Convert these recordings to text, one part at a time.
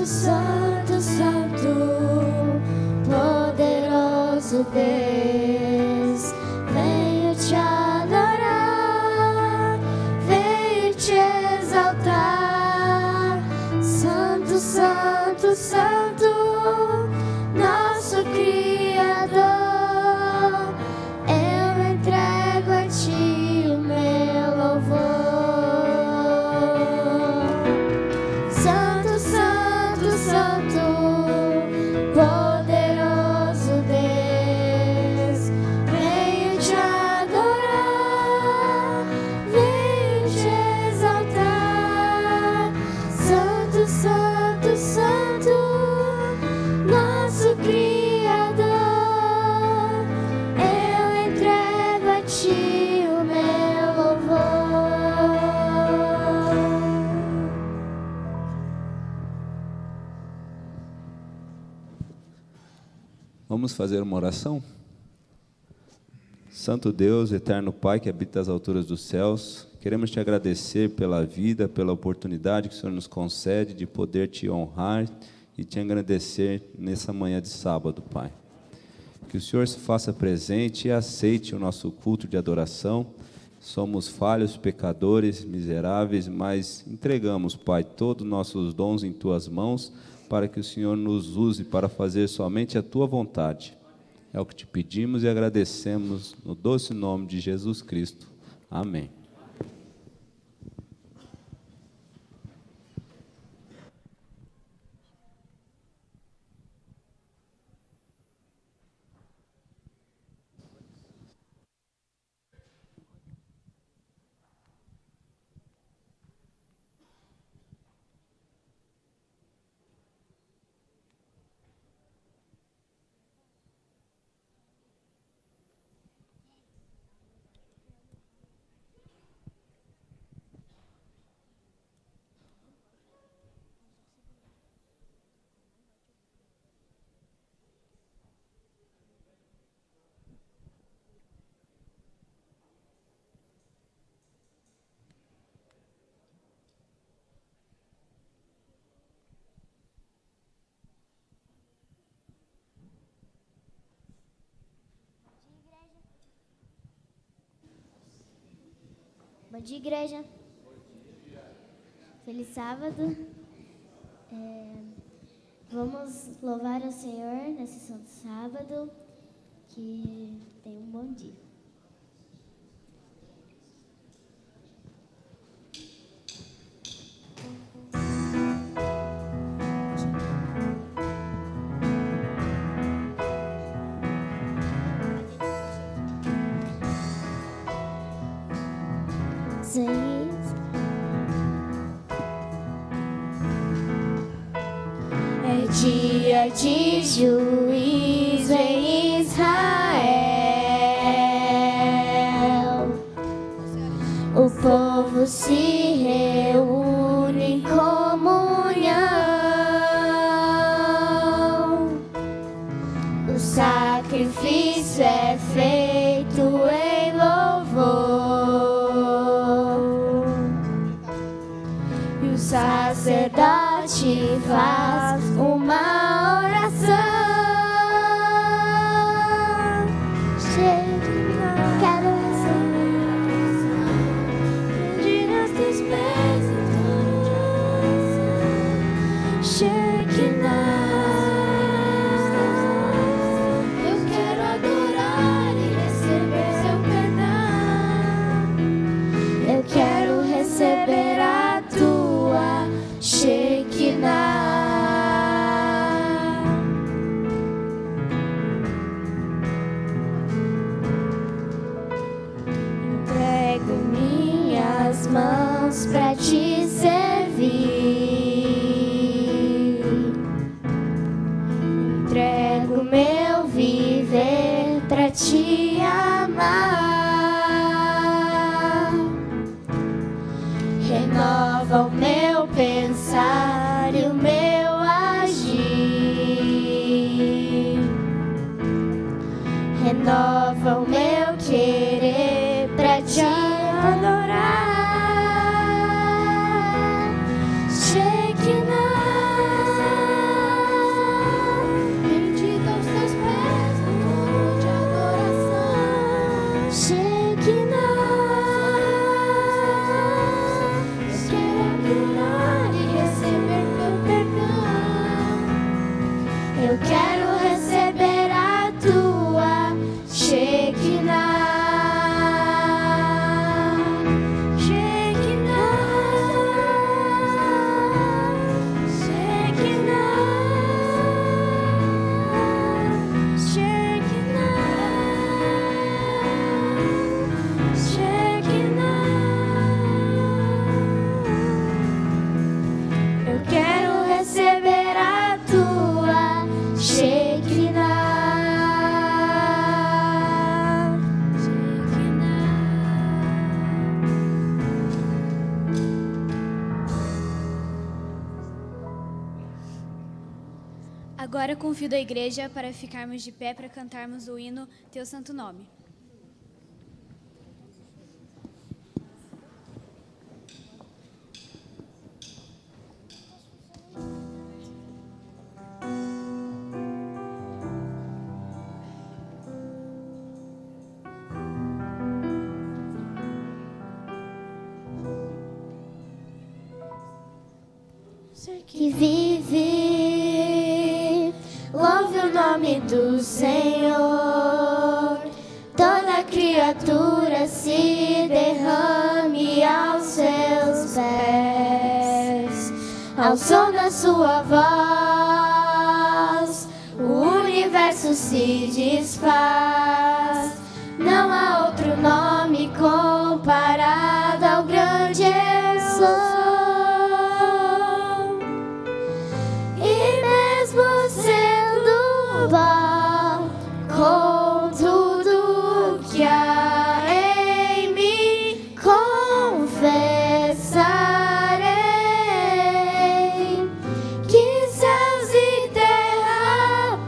Santo, Santo, poderoso Deus, venho te adorar, venho te exaltar. Santo, Santo, Santo, nosso Criador, eu entrego a ti o meu louvor. Vamos fazer uma oração? Santo Deus, eterno Pai que habita as alturas dos céus, queremos te agradecer pela vida, pela oportunidade que o Senhor nos concede de poder te honrar e te agradecer nessa manhã de sábado, Pai. Que o Senhor se faça presente e aceite o nosso culto de adoração. Somos falhos, pecadores, miseráveis, mas entregamos, Pai, todos os nossos dons em Tuas mãos, para que o Senhor nos use para fazer somente a Tua vontade. É o que te pedimos e agradecemos no doce nome de Jesus Cristo. Amém. Bom dia, igreja. Feliz sábado. Vamos louvar ao Senhor nesse santo sábado. Que tenha um bom dia. É dia de juízo em Israel. O povo se reúne em comunhão. O sacrifício é feito em louvor. E o sacerdote faz uma oração. Quero receber os teus pés em tua Shekinah. Eu quero adorar e receber seu perdão. Eu quero receber a tua mãos pra te servir. Entrego meu viver pra te amar. Renova o meu pensar e o meu agir. Renova o meu querer pra te adorar. Bendita aos teus pés no mundo de adoração. Eu quero adorar e receber teu perdão. Eu quero receber a tua Shekinah. Agora convido a igreja para ficarmos de pé para cantarmos o hino Teu Santo Nome. Que vive, louve o nome do Senhor. Toda criatura se derrame aos seus pés. Ao som da sua voz, o universo se desfaz. Não há outro nome comparado ao grande eu sou. Com tudo que há em mim, confessarei que céus e terra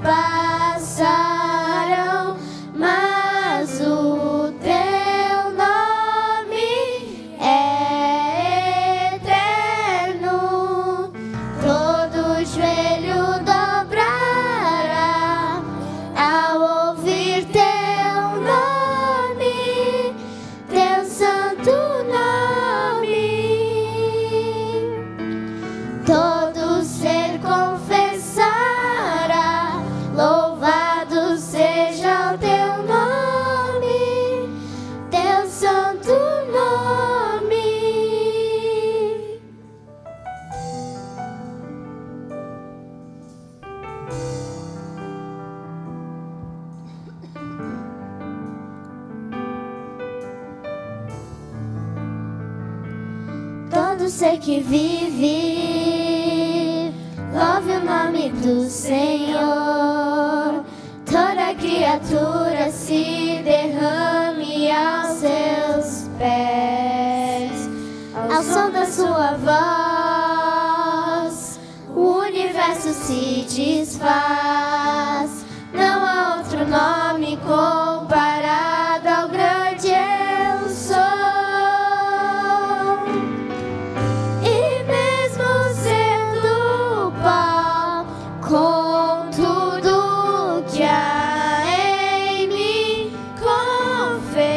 passarão, mas o teu nome é eterno. Todo joelho dobrará ao ouvir teu nome, teu santo nome. Todo ser confessará, louvado seja o teu nome, teu santo nome. Todo ser que vive, louve o nome do Senhor. Toda criatura se derrame aos seus pés. Ao som da sua voz, o universo se desfaz. Não há outro nome comparado ao grande eu sou. Com tudo que há em mim, confessarei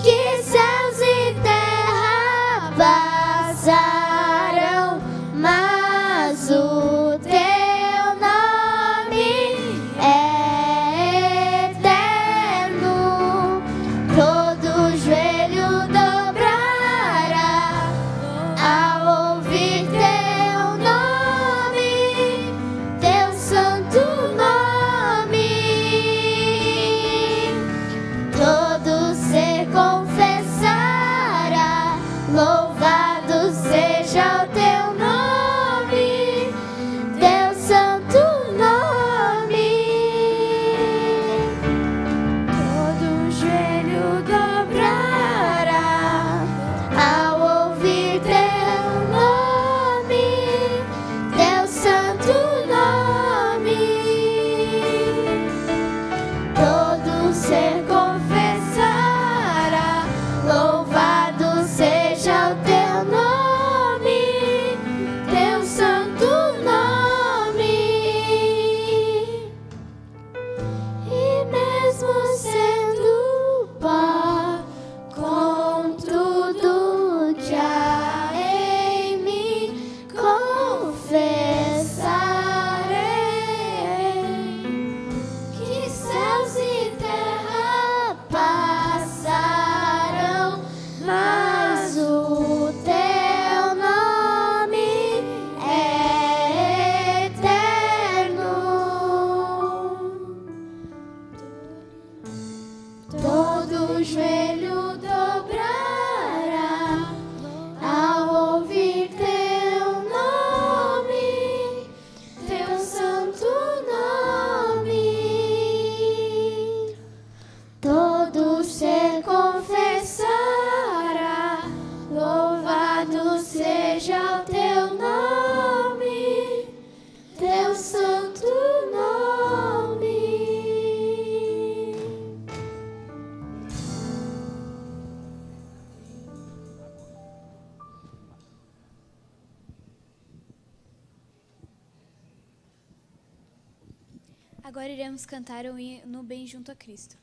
que céus e terra passarão, mas o teu nome ser confessará. Louvado seja o teu nome, teu santo nome. E mesmo sendo pó, com tudo que há em mim, confessarei que céus e terra passarão, mas o teu nome é eterno. Todo joelho dobrará ao ouvir teu nome, teu santo nome. Todo ser confessará. Louvado seja o teu nome, teu santo nome. Agora iremos cantar o hino Bem Junto a Cristo.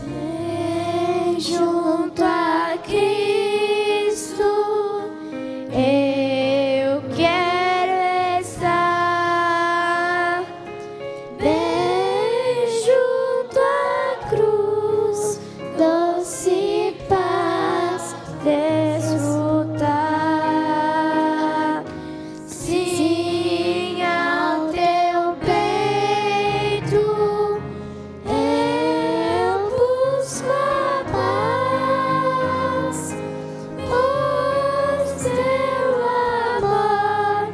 Bem junto a Cristo, eu quero estar. Bem junto à cruz, doce paz desfrutar. Sim, ao teu peito eu busco a paz, pois teu amor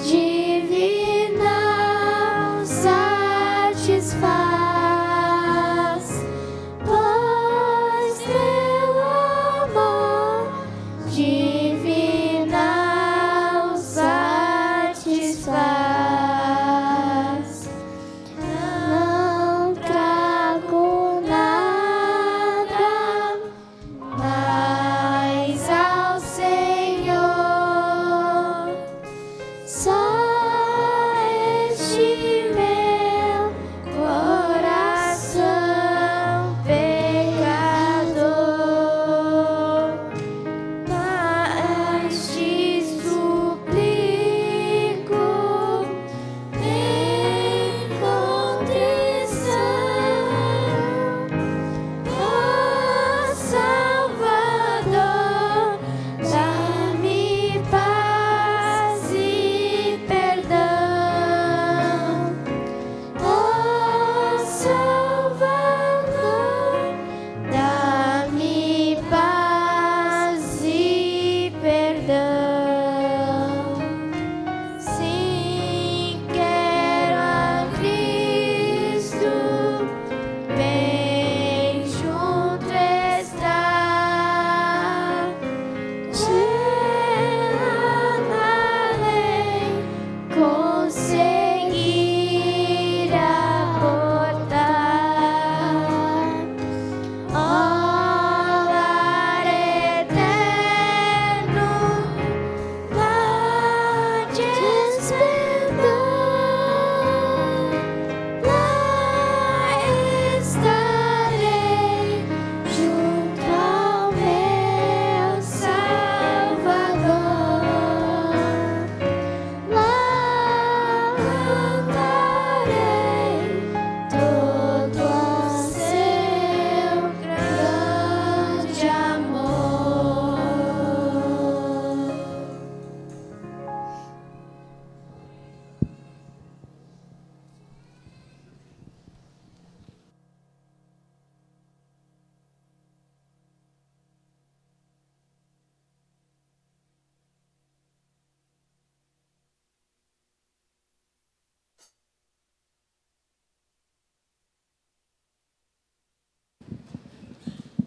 divino satisfaz, pois teu amor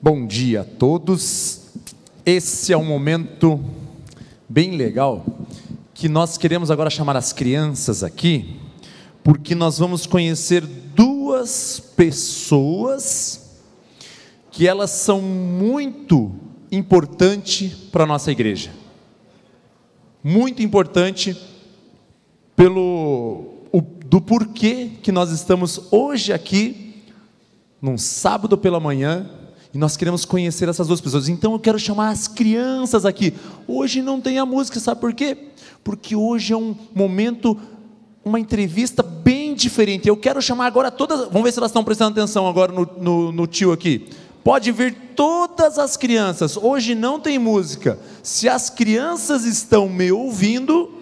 Bom dia a todos. Esse é um momento bem legal que nós queremos agora chamar as crianças aqui, porque nós vamos conhecer duas pessoas que elas são muito importantes para a nossa igreja. Muito importante do porquê que nós estamos hoje aqui, num sábado pela manhã, e nós queremos conhecer essas duas pessoas. Então eu quero chamar as crianças aqui. Hoje não tem a música, sabe por quê? Porque hoje é um momento, uma entrevista bem diferente. Eu quero chamar agora todas, vamos ver se elas estão prestando atenção agora no tio aqui. Pode vir todas as crianças. Hoje não tem música. Se as crianças estão me ouvindo,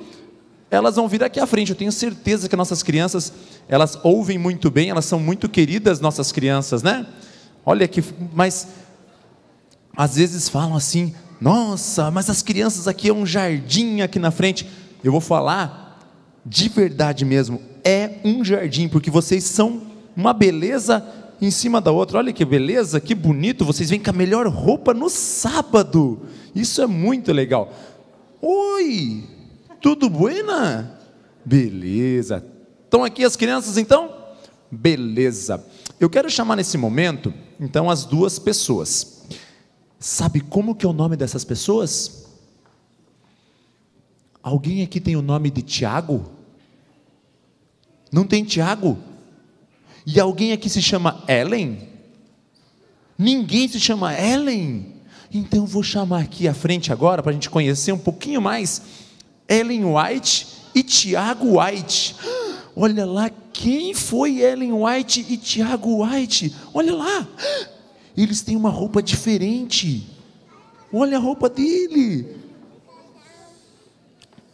elas vão vir aqui à frente. Eu tenho certeza que nossas crianças, elas ouvem muito bem, elas são muito queridas, nossas crianças, né? Olha que, mas às vezes falam assim: nossa, mas as crianças aqui é um jardim aqui na frente. Eu vou falar de verdade mesmo, é um jardim, porque vocês são uma beleza em cima da outra. Olha que beleza, que bonito, vocês vêm com a melhor roupa no sábado. Isso é muito legal. Oi, tudo buena? Beleza. Estão aqui as crianças então? Beleza. Eu quero chamar nesse momento, então, as duas pessoas. Sabe como que é o nome dessas pessoas? Alguém aqui tem o nome de Tiago? Não tem Tiago? E alguém aqui se chama Ellen? Ninguém se chama Ellen? Então eu vou chamar aqui à frente agora, para a gente conhecer um pouquinho mais, Ellen White e Tiago White. Olha lá, quem foi Ellen White e Tiago White? Olha lá, eles têm uma roupa diferente. Olha a roupa dele.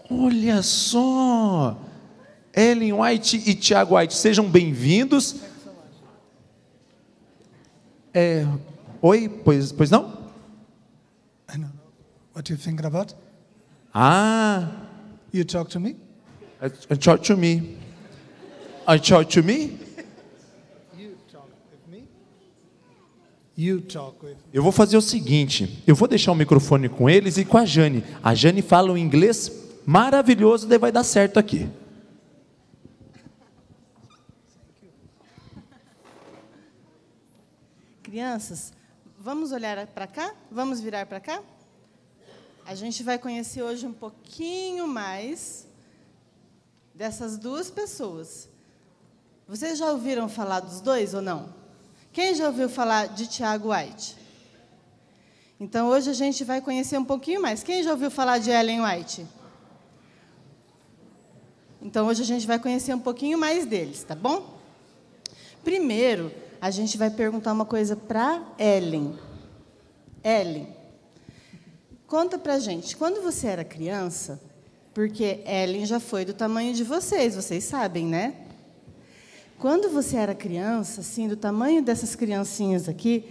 Olha só. Ellen White e Tiago White, sejam bem-vindos. Oi, pois não? I don't know. What do you think about? You talk to me? Talk to me. Talk to me? You talk with me? You talk with me. Eu vou fazer o seguinte, eu vou deixar o microfone com eles e com a Jane. A Jane fala um inglês maravilhoso, daí vai dar certo aqui. Crianças, vamos olhar para cá? Vamos virar para cá? A gente vai conhecer hoje um pouquinho mais dessas duas pessoas. Vocês já ouviram falar dos dois ou não? Quem já ouviu falar de Tiago White? Então, hoje a gente vai conhecer um pouquinho mais. Quem já ouviu falar de Ellen White? Então, hoje a gente vai conhecer um pouquinho mais deles, tá bom? Primeiro, a gente vai perguntar uma coisa para Ellen. Ellen, conta pra gente, quando você era criança, porque Ellen já foi do tamanho de vocês sabem, né? Quando você era criança, assim, do tamanho dessas criancinhas aqui,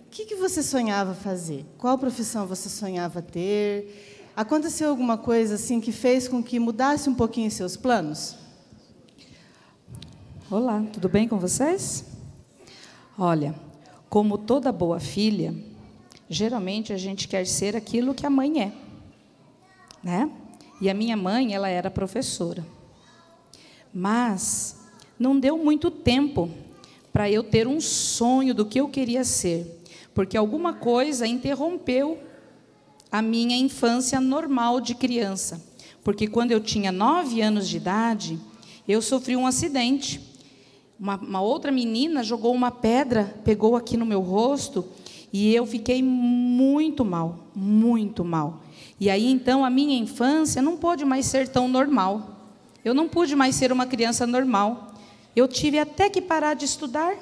o que você sonhava fazer? Qual profissão você sonhava ter? Aconteceu alguma coisa assim que fez com que mudasse um pouquinho seus planos? Olá, tudo bem com vocês? Olha, como toda boa filha, geralmente a gente quer ser aquilo que a mãe é, né? E a minha mãe, ela era professora. Mas não deu muito tempo para eu ter um sonho do que eu queria ser, porque alguma coisa interrompeu a minha infância normal de criança. Porque quando eu tinha 9 anos de idade, eu sofri um acidente. Uma outra menina jogou uma pedra, pegou aqui no meu rosto, e eu fiquei muito mal, muito mal. E aí, então, a minha infância não pôde mais ser tão normal. Eu não pude mais ser uma criança normal. Eu tive até que parar de estudar.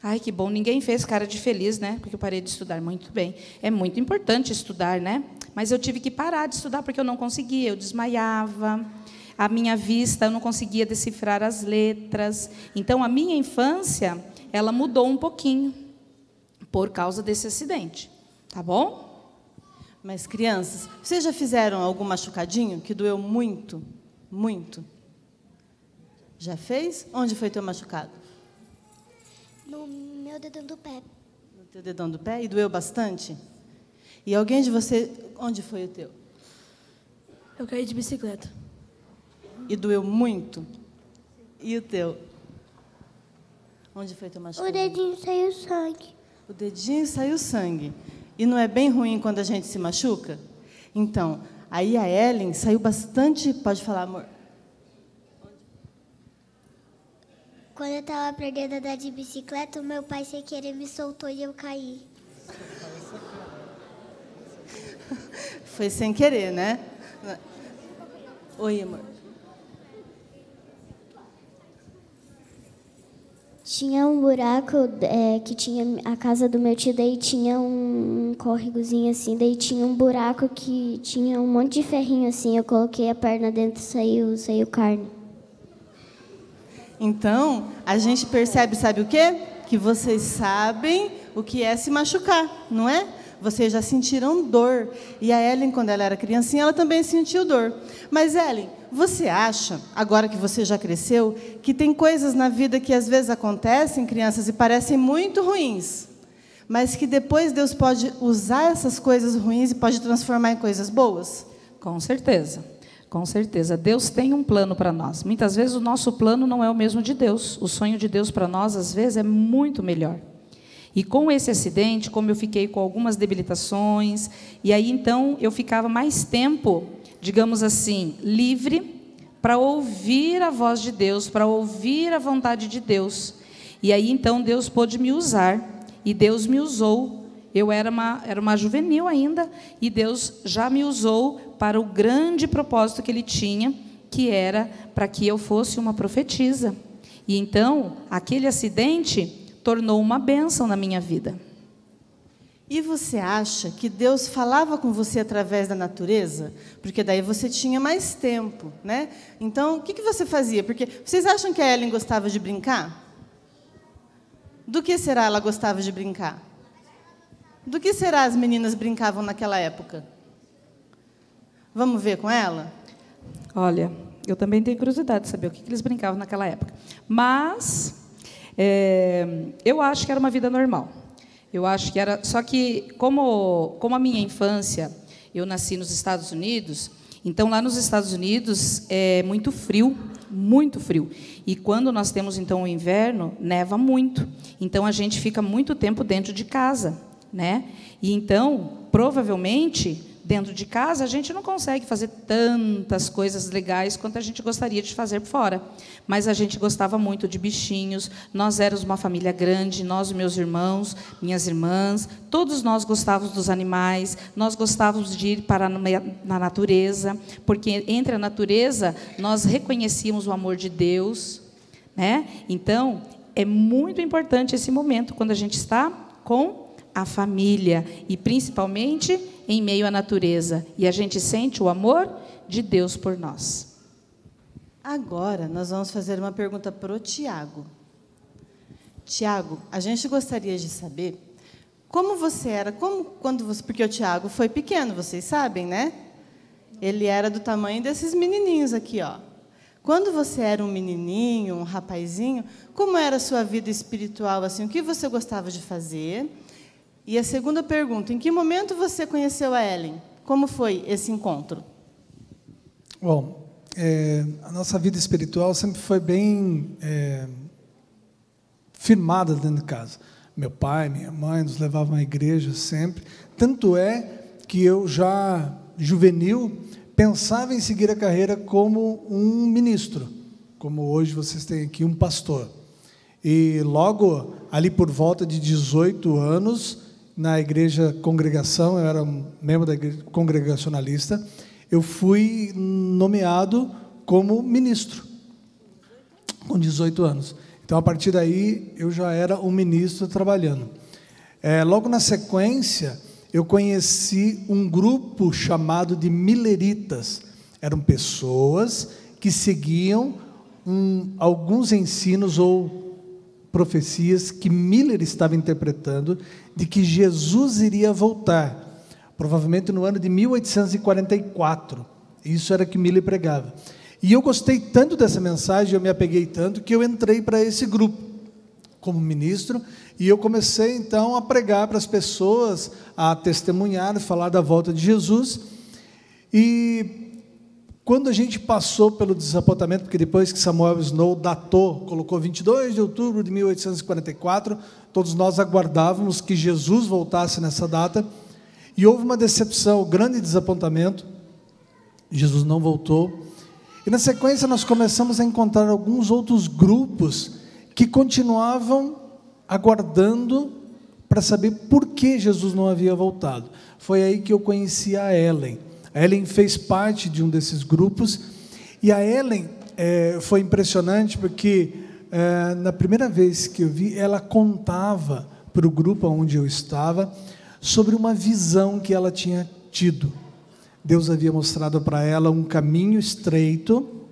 Ai, que bom, ninguém fez cara de feliz, né? Porque eu parei de estudar. Muito bem. É muito importante estudar, né? Mas eu tive que parar de estudar porque eu não conseguia, eu desmaiava. A minha vista, eu não conseguia decifrar as letras. Então, a minha infância, ela mudou um pouquinho por causa desse acidente. Tá bom? Mas, crianças, vocês já fizeram algum machucadinho que doeu muito? Muito? Já fez? Onde foi teu machucado? No meu dedo do pé. teu dedão do pé? E doeu bastante? E alguém de você, onde foi o teu? Eu caí de bicicleta. E doeu muito? E o teu? Onde foi teu machucado? O dedinho saiu sangue. O dedinho saiu sangue. E não é bem ruim quando a gente se machuca? Então, aí a Ellen saiu bastante... Pode falar, amor. Quando eu estava aprendendo a andar de bicicleta, o meu pai, sem querer, me soltou e eu caí. Foi sem querer, né? Oi, amor. Tinha um buraco que tinha a casa do meu tio, daí tinha um córregozinho assim, daí tinha um buraco que tinha um monte de ferrinho assim, eu coloquei a perna dentro e saiu carne. Então, a gente percebe, sabe o quê? Que vocês sabem o que é se machucar, não é? Vocês já sentiram dor. E a Ellen, quando ela era criancinha, ela também sentiu dor. Mas, Ellen, você acha, agora que você já cresceu, que tem coisas na vida que às vezes acontecem, crianças, e parecem muito ruins, mas que depois Deus pode usar essas coisas ruins e pode transformar em coisas boas? Com certeza. Com certeza. Deus tem um plano para nós. Muitas vezes o nosso plano não é o mesmo de Deus. O sonho de Deus para nós, às vezes, é muito melhor. E com esse acidente, como eu fiquei com algumas debilitações, e aí então eu ficava mais tempo, digamos assim, livre para ouvir a voz de Deus, para ouvir a vontade de Deus. E aí então Deus pôde me usar, e Deus me usou. Eu era uma juvenil ainda, e Deus já me usou para o grande propósito que Ele tinha, que era para que eu fosse uma profetisa. E então, aquele acidente tornou uma bênção na minha vida. E você acha que Deus falava com você através da natureza? Porque daí você tinha mais tempo, né? Então, o que você fazia? Porque vocês acham que a Ellen gostava de brincar? Do que será ela gostava de brincar? Do que será as meninas brincavam naquela época? Vamos ver com ela? Olha, eu também tenho curiosidade de saber o que eles brincavam naquela época. Mas eu acho que era uma vida normal. Eu acho que era... Só que, como a minha infância, eu nasci nos Estados Unidos, então lá nos Estados Unidos é muito frio, muito frio. E quando nós temos, então, o inverno, neva muito. Então, a gente fica muito tempo dentro de casa, né? E então, provavelmente, dentro de casa, a gente não consegue fazer tantas coisas legais quanto a gente gostaria de fazer fora. Mas a gente gostava muito de bichinhos, nós éramos uma família grande, nós, meus irmãos, minhas irmãs, todos nós gostávamos dos animais, nós gostávamos de ir para na natureza, porque entre a natureza nós reconhecíamos o amor de Deus, né? Então, é muito importante esse momento, quando a gente está com a família, e principalmente em meio à natureza, e a gente sente o amor de Deus por nós. Agora, nós vamos fazer uma pergunta para o Tiago. Tiago, a gente gostaria de saber como você era, porque o Tiago foi pequeno, vocês sabem, né? Ele era do tamanho desses menininhos aqui, ó. Quando você era um menininho, um rapazinho, como era a sua vida espiritual, assim, o que você gostava de fazer? E a segunda pergunta, em que momento você conheceu a Ellen? Como foi esse encontro? Bom, a nossa vida espiritual sempre foi bem firmada dentro de casa. Meu pai, minha mãe nos levavam à igreja sempre. Tanto é que eu, já juvenil, pensava em seguir a carreira como um ministro, como hoje vocês têm aqui, um pastor. E logo, ali por volta de 18 anos, na igreja congregação, eu era um membro da igreja congregacionalista, eu fui nomeado como ministro, com 18 anos. Então, a partir daí, eu já era um ministro trabalhando. Logo na sequência, eu conheci um grupo chamado de mileritas. Eram pessoas que seguiam alguns ensinos ou profecias que Miller estava interpretando de que Jesus iria voltar, provavelmente no ano de 1844. Isso era que Miller pregava. E eu gostei tanto dessa mensagem, eu me apeguei tanto, que eu entrei para esse grupo como ministro, E eu comecei, então, a pregar para as pessoas, a testemunhar e falar da volta de Jesus. E quando a gente passou pelo desapontamento, porque depois que Samuel Snow datou, colocou 22 de outubro de 1844, todos nós aguardávamos que Jesus voltasse nessa data, e houve uma decepção, um grande desapontamento. Jesus não voltou. E na sequência nós começamos a encontrar alguns outros grupos que continuavam aguardando para saber por que Jesus não havia voltado. Foi aí que eu conheci a Ellen. A Ellen fez parte de um desses grupos, e a Ellen foi impressionante porque na primeira vez que eu vi, ela contava para o grupo onde eu estava sobre uma visão que ela tinha tido. Deus havia mostrado para ela um caminho estreito,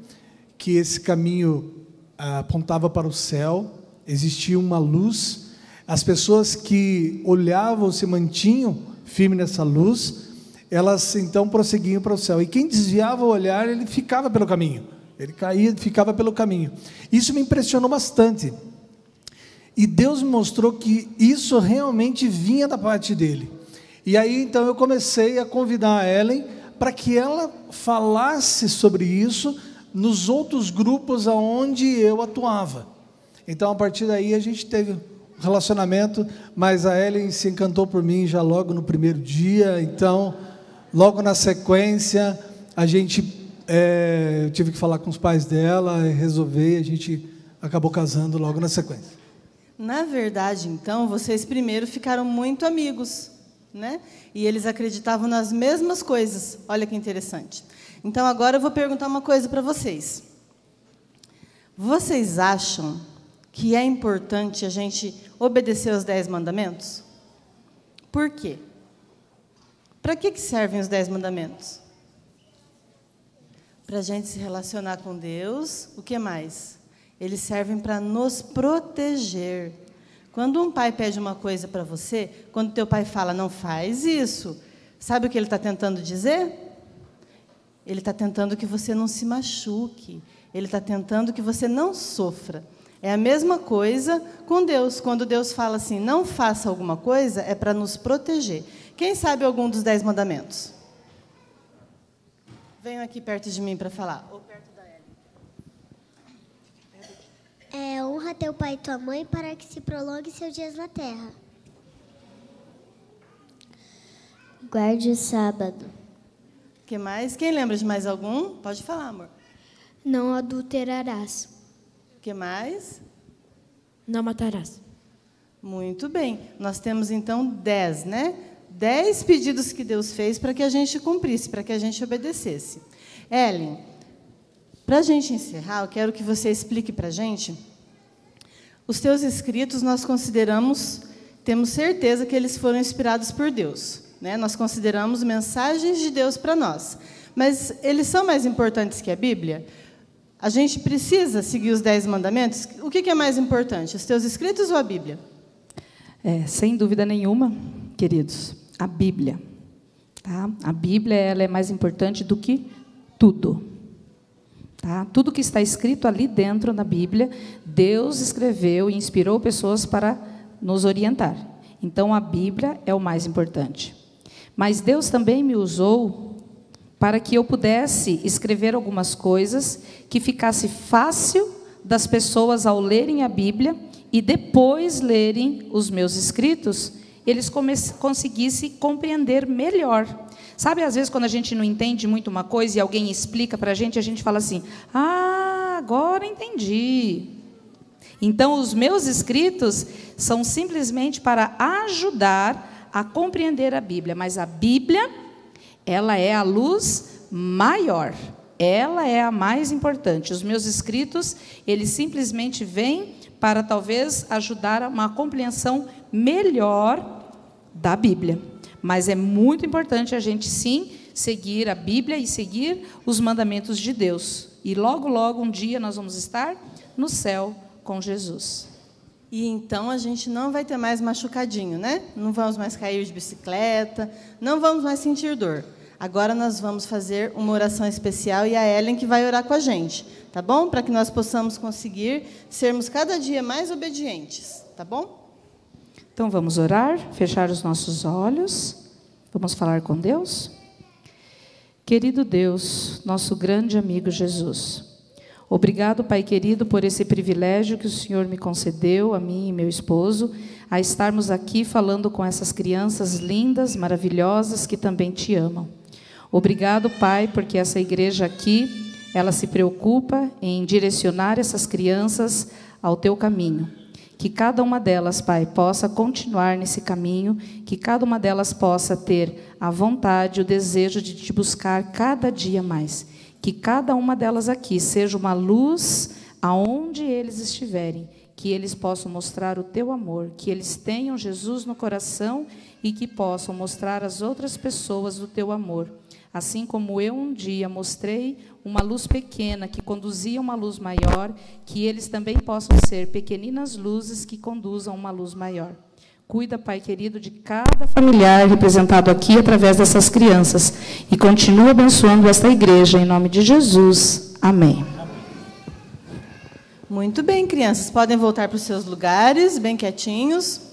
que esse caminho apontava para o céu, existia uma luz, as pessoas que olhavam se mantinham firmes nessa luz, elas então prosseguiam para o céu, e quem desviava o olhar, ele ficava pelo caminho, ele caía, ficava pelo caminho. Isso me impressionou bastante, e Deus me mostrou que isso realmente vinha da parte dele. E aí então eu comecei a convidar a Ellen para que ela falasse sobre isso nos outros grupos aonde eu atuava. Então, a partir daí, a gente teve um relacionamento, mas a Ellen se encantou por mim já logo no primeiro dia. Então, logo na sequência, eu tive que falar com os pais dela, resolver, a gente acabou casando logo na sequência. Na verdade, então, vocês primeiro ficaram muito amigos, né? E eles acreditavam nas mesmas coisas. Olha que interessante. Então, agora eu vou perguntar uma coisa para vocês. Vocês acham que é importante a gente obedecer aos 10 mandamentos? Por quê? Para que servem os 10 mandamentos? Para a gente se relacionar com Deus. O que mais? Eles servem para nos proteger. Quando um pai pede uma coisa para você, quando teu pai fala, não faz isso, sabe o que ele está tentando dizer? Ele está tentando que você não se machuque. Ele está tentando que você não sofra. É a mesma coisa com Deus. Quando Deus fala assim, não faça alguma coisa, é para nos proteger. Quem sabe algum dos 10 mandamentos? Venham aqui perto de mim para falar. Ou perto da Ellen. Honra teu pai e tua mãe para que se prolongue seus dias na terra. Guarde o sábado. O que mais? Quem lembra de mais algum? Pode falar, amor. Não adulterarás. O que mais? Não matarás. Muito bem. Nós temos, então, 10, né? 10 pedidos que Deus fez para que a gente cumprisse, para que a gente obedecesse. Ellen, para a gente encerrar, eu quero que você explique para a gente. Os teus escritos, nós consideramos, temos certeza que eles foram inspirados por Deus, né? Nós consideramos mensagens de Deus para nós. Mas eles são mais importantes que a Bíblia? A gente precisa seguir os 10 mandamentos? O que é mais importante, os teus escritos ou a Bíblia? Sem dúvida nenhuma, queridos, a Bíblia. Tá? A Bíblia ela é mais importante do que tudo. Tá? Tudo que está escrito ali dentro da Bíblia, Deus escreveu e inspirou pessoas para nos orientar. Então, a Bíblia é o mais importante. Mas Deus também me usou para que eu pudesse escrever algumas coisas que ficasse fácil das pessoas ao lerem a Bíblia e depois lerem os meus escritos, eles conseguissem compreender melhor. Sabe, às vezes, quando a gente não entende muito uma coisa e alguém explica para a gente fala assim, agora entendi. Então, os meus escritos são simplesmente para ajudar a compreender a Bíblia, mas a Bíblia, ela é a luz maior, ela é a mais importante. Os meus escritos, eles simplesmente vêm para talvez ajudar a uma compreensão melhor da Bíblia. Mas é muito importante a gente, sim, seguir a Bíblia e seguir os mandamentos de Deus. E logo, logo, um dia, nós vamos estar no céu com Jesus. E então a gente não vai ter mais machucadinho, né? Não vamos mais cair de bicicleta, não vamos mais sentir dor. Agora nós vamos fazer uma oração especial e a Ellen que vai orar com a gente, tá bom? Para que nós possamos conseguir sermos cada dia mais obedientes, tá bom? Então vamos orar, fechar os nossos olhos, vamos falar com Deus. Querido Deus, nosso grande amigo Jesus, obrigado, Pai querido, por esse privilégio que o Senhor me concedeu, a mim e meu esposo, a estarmos aqui falando com essas crianças lindas, maravilhosas, que também te amam. Obrigado, Pai, porque essa igreja aqui, ela se preocupa em direcionar essas crianças ao teu caminho. Que cada uma delas, Pai, possa continuar nesse caminho, que cada uma delas possa ter a vontade, o desejo de te buscar cada dia mais. Que cada uma delas aqui seja uma luz aonde eles estiverem, que eles possam mostrar o teu amor, que eles tenham Jesus no coração e que possam mostrar às outras pessoas o teu amor. Assim como eu um dia mostrei uma luz pequena que conduzia uma luz maior, que eles também possam ser pequeninas luzes que conduzam uma luz maior. Cuida, Pai querido, de cada familiar representado aqui através dessas crianças e continua abençoando esta igreja, em nome de Jesus. Amém. Muito bem, crianças, podem voltar para os seus lugares, bem quietinhos.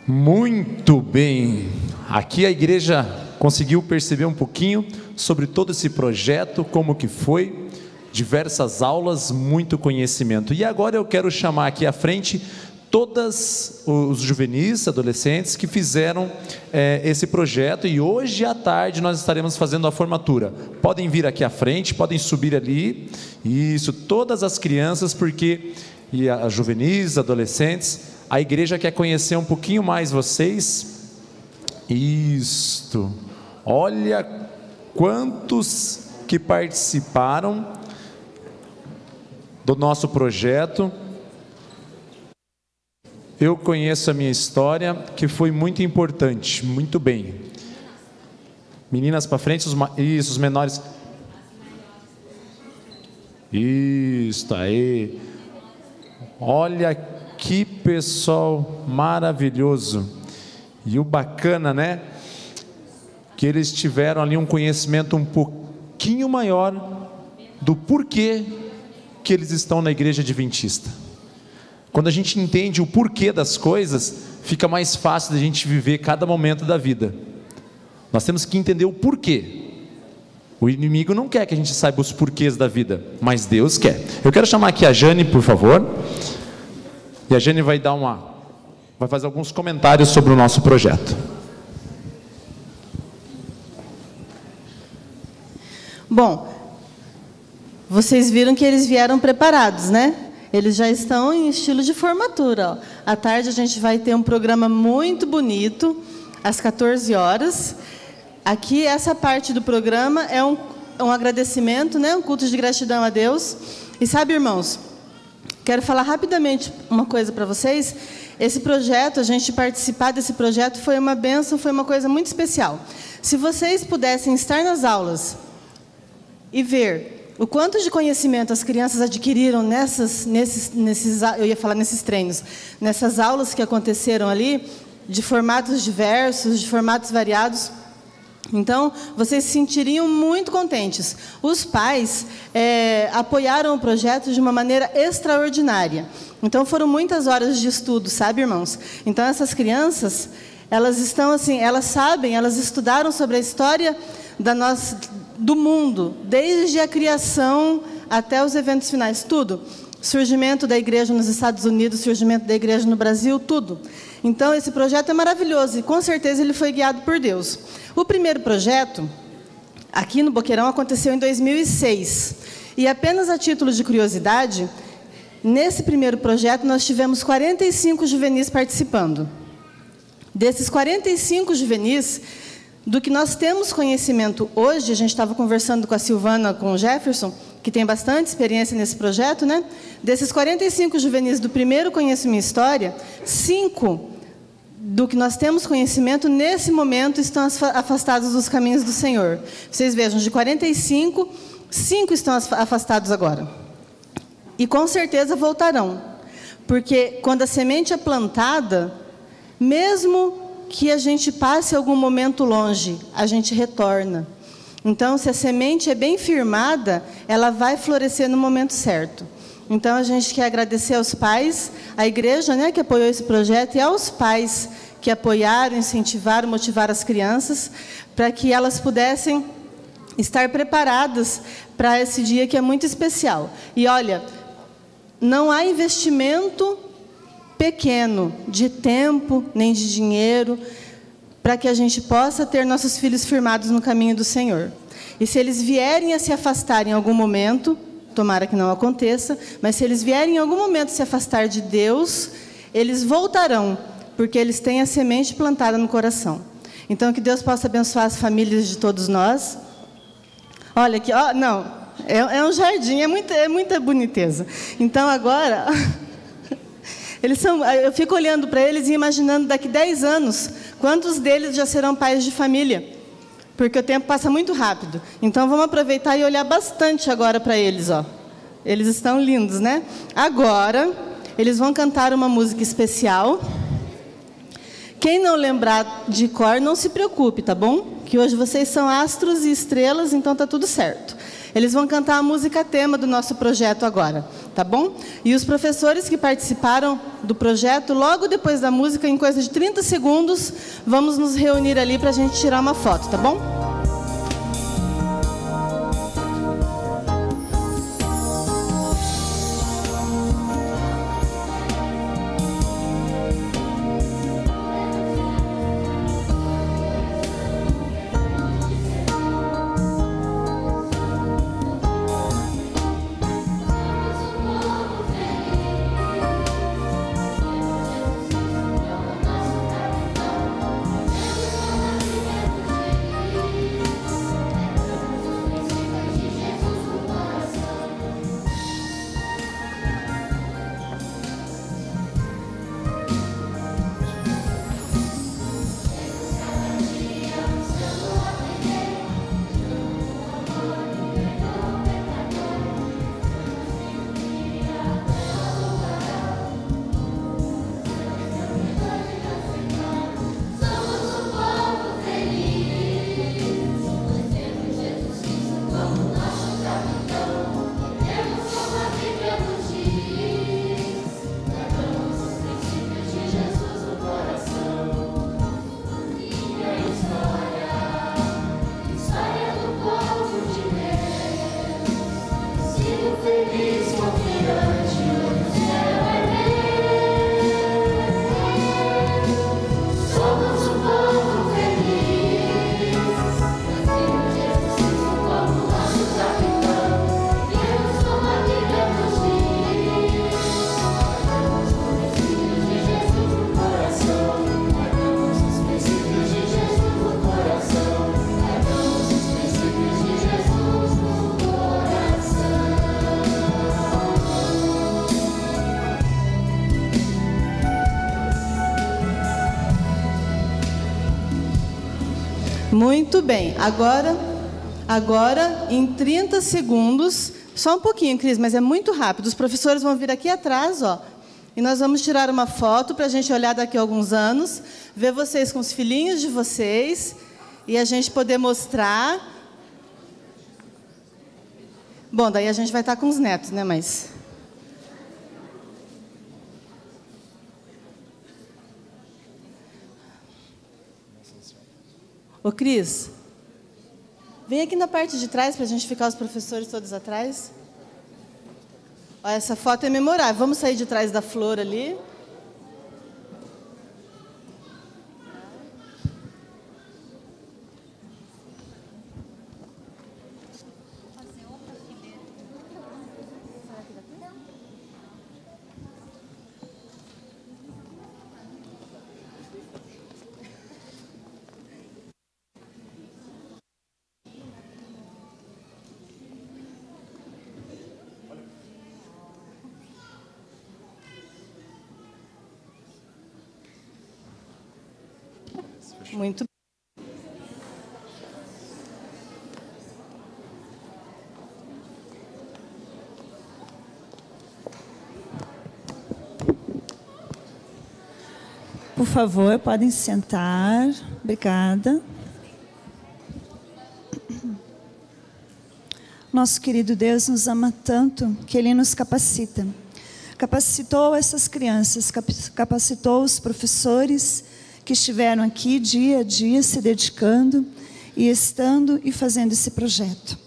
Muito bem, aqui a igreja conseguiu perceber um pouquinho sobre todo esse projeto, como que foi, diversas aulas, muito conhecimento. E agora eu quero chamar aqui à frente todos os juvenis, adolescentes que fizeram esse projeto, e hoje à tarde nós estaremos fazendo a formatura. Podem vir aqui à frente, podem subir ali, isso, todas as crianças, porque, e as juvenis, adolescentes, a igreja quer conhecer um pouquinho mais vocês. Isto, olha quantos que participaram do nosso projeto. Eu conheço a minha história, que foi muito importante. Muito bem. Meninas para frente, isso, os menores. Isso, aí. Olha que pessoal maravilhoso. E o bacana, né? Que eles tiveram ali um conhecimento um pouquinho maior do porquê que eles estão na igreja adventista. Quando a gente entende o porquê das coisas, fica mais fácil da gente viver cada momento da vida. Nós temos que entender o porquê. O inimigo não quer que a gente saiba os porquês da vida, mas Deus quer. Eu quero chamar aqui a Jane, por favor. E a Jane vai fazer alguns comentários sobre o nosso projeto. Bom, vocês viram que eles vieram preparados, né? Eles já estão em estilo de formatura. Ó. À tarde a gente vai ter um programa muito bonito, às 14 horas. Aqui, essa parte do programa é um agradecimento, né? Um culto de gratidão a Deus. E sabe, irmãos, quero falar rapidamente uma coisa para vocês. Esse projeto, a gente participar desse projeto foi uma bênção, foi uma coisa muito especial. Se vocês pudessem estar nas aulas e ver o quanto de conhecimento as crianças adquiriram eu ia falar nesses treinos, nessas aulas que aconteceram ali, de formatos diversos, de formatos variados. Então, vocês se sentiriam muito contentes. Os pais apoiaram o projeto de uma maneira extraordinária. Então, foram muitas horas de estudo, sabe, irmãos? Então, essas crianças, elas estão assim, elas sabem, elas estudaram sobre a história do mundo, desde a criação até os eventos finais, tudo. Surgimento da igreja nos Estados Unidos, surgimento da igreja no Brasil, tudo. Então, esse projeto é maravilhoso e, com certeza, ele foi guiado por Deus. O primeiro projeto, aqui no Boqueirão, aconteceu em 2006. E, apenas a título de curiosidade, nesse primeiro projeto, nós tivemos 45 juvenis participando. Desses 45 juvenis, do que nós temos conhecimento hoje, a gente estava conversando com a Silvana, com o Jefferson, que tem bastante experiência nesse projeto, né? Desses 45 juvenis do primeiro Conheço Minha História, 5 do que nós temos conhecimento, nesse momento, estão afastados dos caminhos do Senhor. Vocês vejam, de 45, 5 estão afastados agora. E com certeza voltarão. Porque quando a semente é plantada, mesmo que a gente passe algum momento longe, a gente retorna. Então, se a semente é bem firmada, ela vai florescer no momento certo. Então, a gente quer agradecer aos pais, à igreja, né, que apoiou esse projeto, e aos pais que apoiaram, incentivaram, motivaram as crianças, para que elas pudessem estar preparadas para esse dia que é muito especial. E, olha, não há investimento pequeno, de tempo, nem de dinheiro, para que a gente possa ter nossos filhos firmados no caminho do Senhor. E se eles vierem a se afastar em algum momento, tomara que não aconteça, mas se eles vierem em algum momento se afastar de Deus, eles voltarão, porque eles têm a semente plantada no coração. Então, que Deus possa abençoar as famílias de todos nós. Olha aqui, ó, não, é um jardim, é muita boniteza. Então, agora, eu fico olhando para eles e imaginando daqui 10 anos, quantos deles já serão pais de família. Porque o tempo passa muito rápido. Então, vamos aproveitar e olhar bastante agora para eles, ó. Eles estão lindos, né? Agora, eles vão cantar uma música especial. Quem não lembrar de cor, não se preocupe, tá bom? Que hoje vocês são astros e estrelas, então tá tudo certo. Eles vão cantar a música tema do nosso projeto agora, tá bom? E os professores que participaram do projeto, logo depois da música, em coisa de 30 segundos, vamos nos reunir ali para a gente tirar uma foto, tá bom? Muito bem, agora em 30 segundos, só um pouquinho, Cris, mas é muito rápido. Os professores vão vir aqui atrás, ó, e nós vamos tirar uma foto para a gente olhar daqui a alguns anos, ver vocês com os filhinhos de vocês e a gente poder mostrar. Bom, daí a gente vai estar com os netos, né, mas... Ô, Cris, vem aqui na parte de trás para a gente ficar os professores todos atrás. Ó, essa foto é memorável. Vamos sair de trás da flor ali. Muito bem. Por favor, podem sentar. Obrigada. Nosso querido Deus nos ama tanto que Ele nos capacita. Capacitou essas crianças, capacitou os professores que estiveram aqui dia a dia se dedicando e estando e fazendo esse projeto.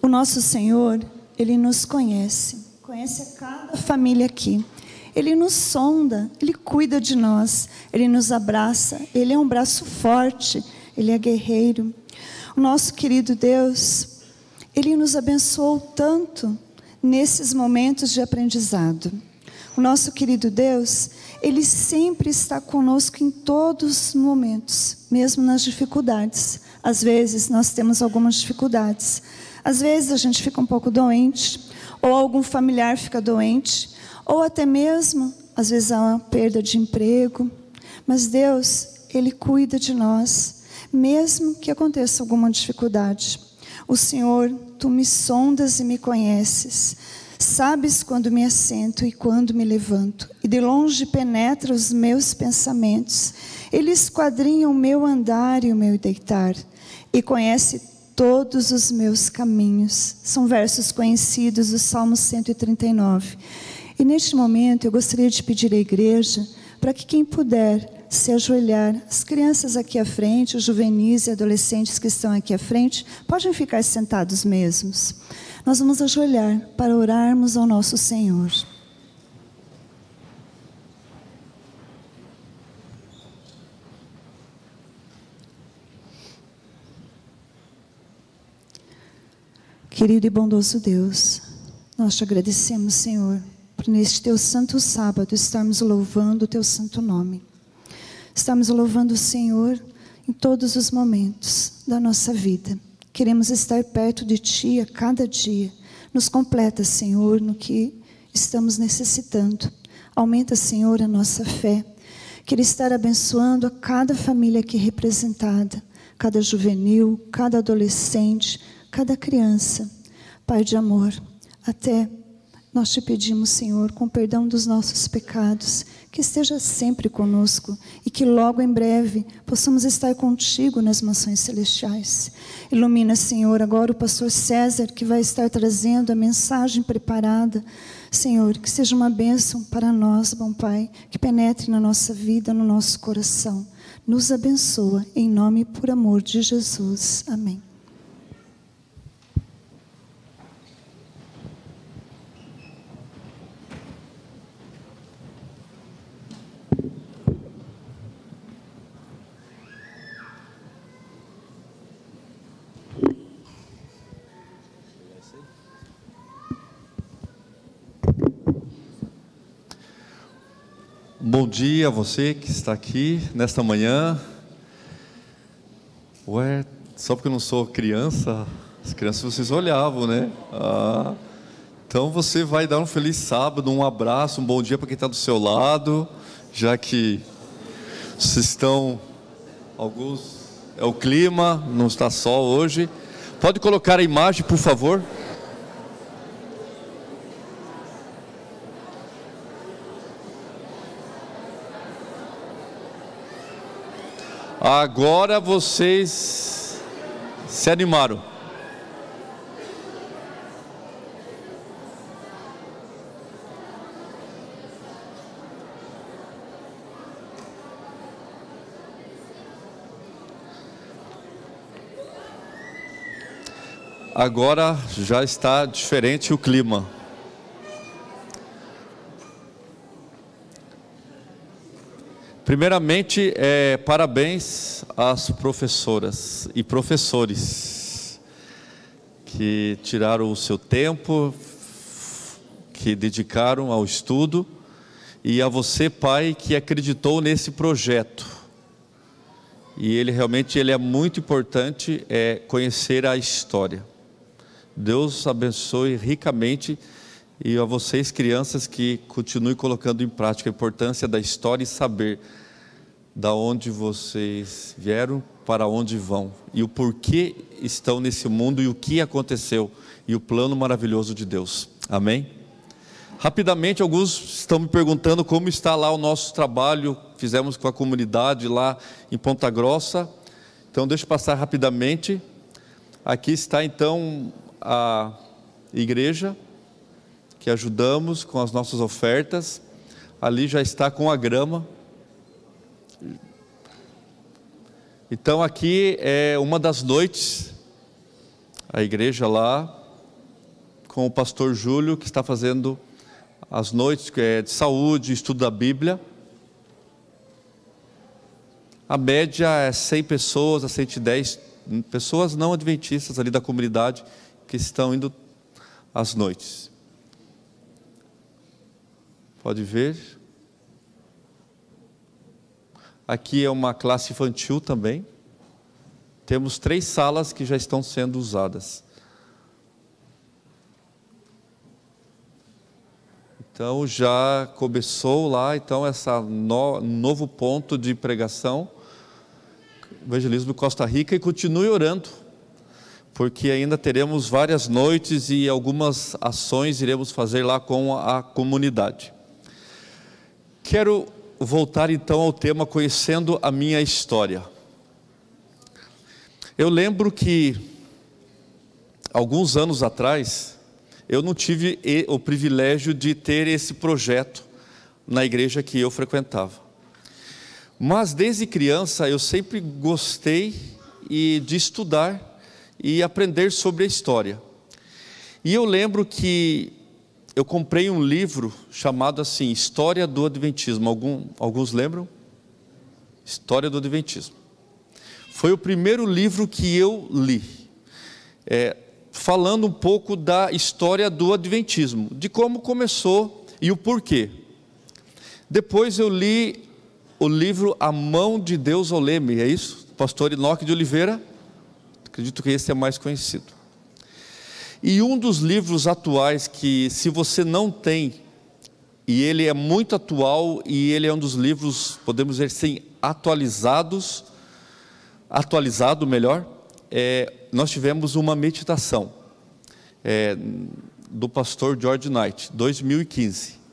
O nosso Senhor, Ele nos conhece a cada família aqui. Ele nos sonda, Ele cuida de nós, Ele nos abraça, Ele é um braço forte, Ele é guerreiro. O nosso querido Deus, Ele nos abençoou tanto nesses momentos de aprendizado. O nosso querido Deus, Ele sempre está conosco em todos os momentos, mesmo nas dificuldades. Às vezes nós temos algumas dificuldades, às vezes a gente fica um pouco doente, ou algum familiar fica doente, ou até mesmo, às vezes há uma perda de emprego, mas Deus, Ele cuida de nós, mesmo que aconteça alguma dificuldade. O Senhor, Tu me sondas e me conheces, sabes quando me assento e quando me levanto, e de longe penetra os meus pensamentos. Ele esquadrinha o meu andar e o meu deitar, e conhece todos os meus caminhos. São versos conhecidos do Salmo 139. E neste momento eu gostaria de pedir à igreja para que quem puder se ajoelhar, as crianças aqui à frente, os juvenis e adolescentes que estão aqui à frente, podem ficar sentados mesmos. Nós vamos ajoelhar para orarmos ao nosso Senhor. Querido e bondoso Deus, nós te agradecemos, Senhor, por neste teu santo sábado estarmos louvando o teu santo nome. Estamos louvando o Senhor em todos os momentos da nossa vida. Queremos estar perto de Ti a cada dia. Nos completa, Senhor, no que estamos necessitando. Aumenta, Senhor, a nossa fé. Quero estar abençoando a cada família aqui representada, cada juvenil, cada adolescente, cada criança. Pai de amor, até nós te pedimos, Senhor, com perdão dos nossos pecados, que esteja sempre conosco e que logo em breve possamos estar contigo nas mansões celestiais. Ilumina, Senhor, agora o pastor César, que vai estar trazendo a mensagem preparada. Senhor, que seja uma bênção para nós, bom Pai, que penetre na nossa vida, no nosso coração. Nos abençoa, em nome e por amor de Jesus. Amém. Bom dia a você que está aqui nesta manhã. Ué, só porque eu não sou criança, as crianças vocês olhavam, né? Então você vai dar um feliz sábado, um abraço, um bom dia para quem está do seu lado, já que vocês estão, alguns, é o clima, não está sol hoje. Pode colocar a imagem, por favor? Agora vocês se animaram. Agora já está diferente o clima. Primeiramente, parabéns às professoras e professores que tiraram o seu tempo, que dedicaram ao estudo, e a você, pai, que acreditou nesse projeto. E ele realmente é muito importante conhecer a história. Deus abençoe ricamente, e a vocês, crianças, que continuem colocando em prática a importância da história e saber da onde vocês vieram, para onde vão, e o porquê estão nesse mundo, e o que aconteceu, e o plano maravilhoso de Deus. Amém? Rapidamente, alguns estão me perguntando como está lá o nosso trabalho, fizemos com a comunidade lá em Ponta Grossa. Então deixa eu passar rapidamente. Aqui está então a igreja, que ajudamos com as nossas ofertas. Ali já está com a grama. Então aqui é uma das noites, a igreja lá, com o pastor Júlio, que está fazendo as noites de saúde, estudo da Bíblia. A média é 100 pessoas a 110 pessoas não adventistas ali da comunidade que estão indo às noites. Pode ver. Aqui é uma classe infantil também. Temos 3 salas que já estão sendo usadas. Então já começou lá, então essa novo ponto de pregação, evangelismo do Costa Rica, e continue orando, porque ainda teremos várias noites e algumas ações iremos fazer lá com a comunidade. Quero voltar então ao tema conhecendo a minha história. Eu lembro que alguns anos atrás eu não tive o privilégio de ter esse projeto na igreja que eu frequentava. Mas desde criança eu sempre gostei de estudar e aprender sobre a história. E eu lembro que eu comprei um livro chamado assim, História do Adventismo. Alguns lembram? História do Adventismo. Foi o primeiro livro que eu li. Falando um pouco da história do Adventismo, de como começou e o porquê. Depois eu li o livro A Mão de Deus ao Leme, é isso? Pastor Enoque de Oliveira, acredito que esse é mais conhecido. E um dos livros atuais que, se você não tem, e ele é muito atual, e ele é um dos livros, podemos dizer assim, atualizado melhor, nós tivemos uma meditação do pastor George Knight, 2015.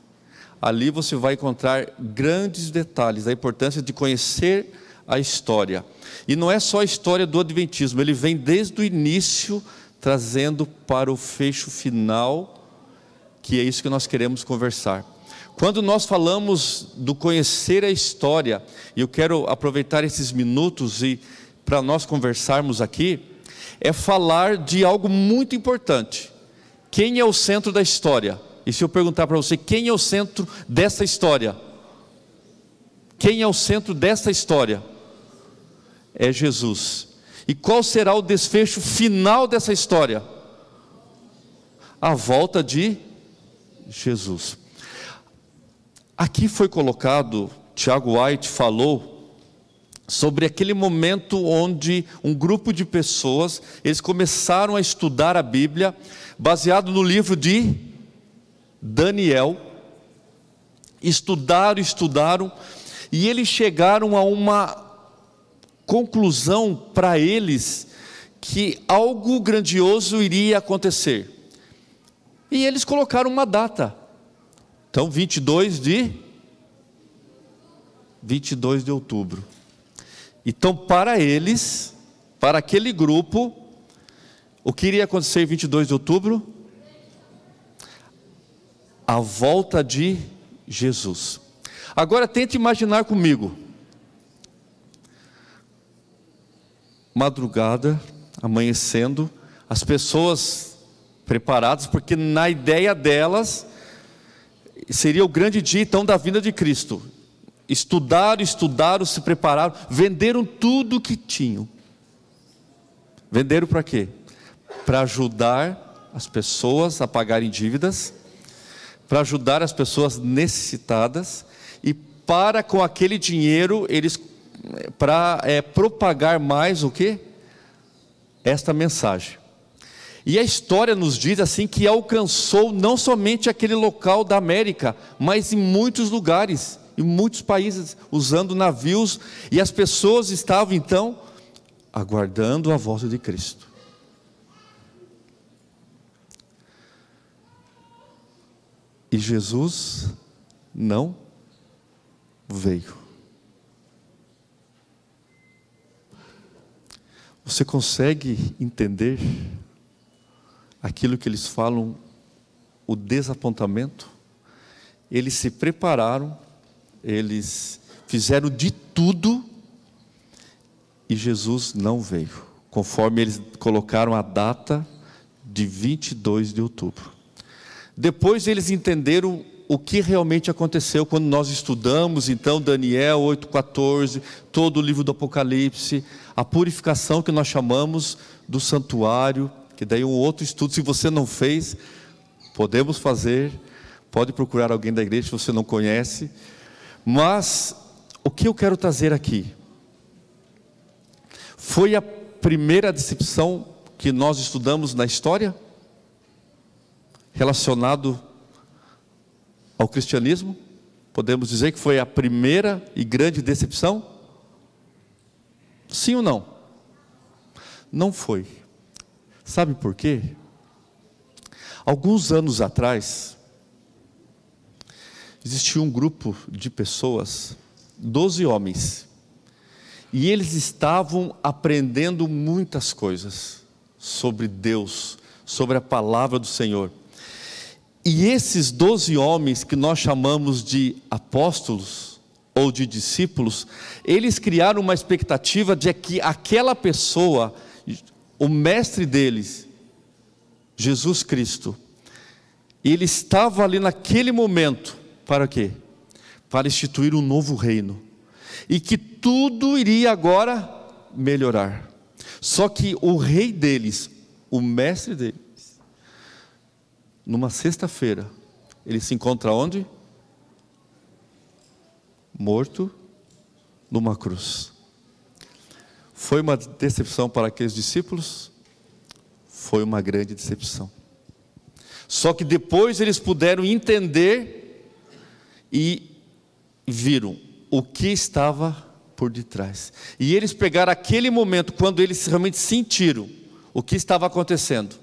Ali você vai encontrar grandes detalhes da importância de conhecer a história. E não é só a história do Adventismo, ele vem desde o início, trazendo para o fecho final, que é isso que nós queremos conversar. Quando nós falamos do conhecer a história, e eu quero aproveitar esses minutos e para nós conversarmos aqui, é falar de algo muito importante. Quem é o centro da história? E se eu perguntar para você, quem é o centro dessa história? Quem é o centro dessa história? É Jesus. E qual será o desfecho final dessa história? A volta de Jesus. Aqui foi colocado, Tiago White falou sobre aquele momento onde um grupo de pessoas, eles começaram a estudar a Bíblia, baseado no livro de Daniel. Estudaram, e eles chegaram a uma conclusão para eles, que algo grandioso iria acontecer. E eles colocaram uma data. Então 22 de outubro. Então para eles, para aquele grupo, o que iria acontecer em 22 de outubro? A volta de Jesus. Agora tente imaginar comigo. Madrugada, amanhecendo, as pessoas preparadas, porque na ideia delas seria o grande dia então da vinda de Cristo. Estudaram, se prepararam, venderam tudo o que tinham. Venderam para quê? Para ajudar as pessoas a pagarem dívidas, para ajudar as pessoas necessitadas, e para com aquele dinheiro eles propagar mais o quê? Esta mensagem. E a história nos diz assim que alcançou não somente aquele local da América, mas em muitos lugares, em muitos países, usando navios, e as pessoas estavam então aguardando a volta de Cristo. E Jesus não veio. Você consegue entender aquilo que eles falam, o desapontamento? Eles se prepararam, eles fizeram de tudo, e Jesus não veio, conforme eles colocaram a data de 22 de outubro. Depois eles entenderam o que realmente aconteceu quando nós estudamos, então, Daniel 8,14, todo o livro do Apocalipse, a purificação que nós chamamos do santuário, que daí um outro estudo, se você não fez, podemos fazer, pode procurar alguém da igreja se você não conhece. Mas o que eu quero trazer aqui foi a primeira decepção que nós estudamos na história, relacionado ao cristianismo. Podemos dizer que foi a primeira e grande decepção? Sim ou não? Não foi. Sabe por quê? Alguns anos atrás, existia um grupo de pessoas, 12 homens, e eles estavam aprendendo muitas coisas sobre Deus, sobre a palavra do Senhor. E esses 12 homens, que nós chamamos de apóstolos ou de discípulos, eles criaram uma expectativa de que aquela pessoa, o mestre deles, Jesus Cristo, ele estava ali naquele momento, para quê? Para instituir um novo reino, e que tudo iria agora melhorar. Só que o rei deles, o mestre deles, numa sexta-feira, ele se encontra onde? Morto numa cruz. Foi uma decepção para aqueles discípulos? Foi uma grande decepção. Só que depois eles puderam entender e viram o que estava por detrás. E eles pegaram aquele momento, quando eles realmente sentiram o que estava acontecendo,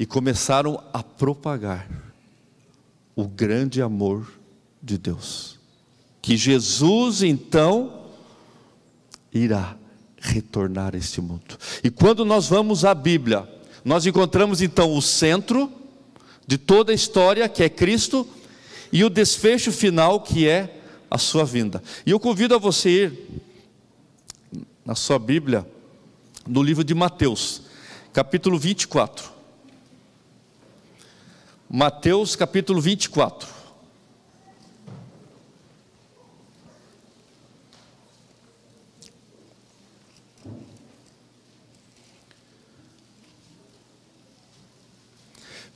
e começaram a propagar o grande amor de Deus, que Jesus então irá retornar a este mundo. E quando nós vamos à Bíblia, nós encontramos então o centro de toda a história, que é Cristo, e o desfecho final, que é a sua vinda. E eu convido a você ir na sua Bíblia, no livro de Mateus, capítulo 24. Mateus capítulo 24.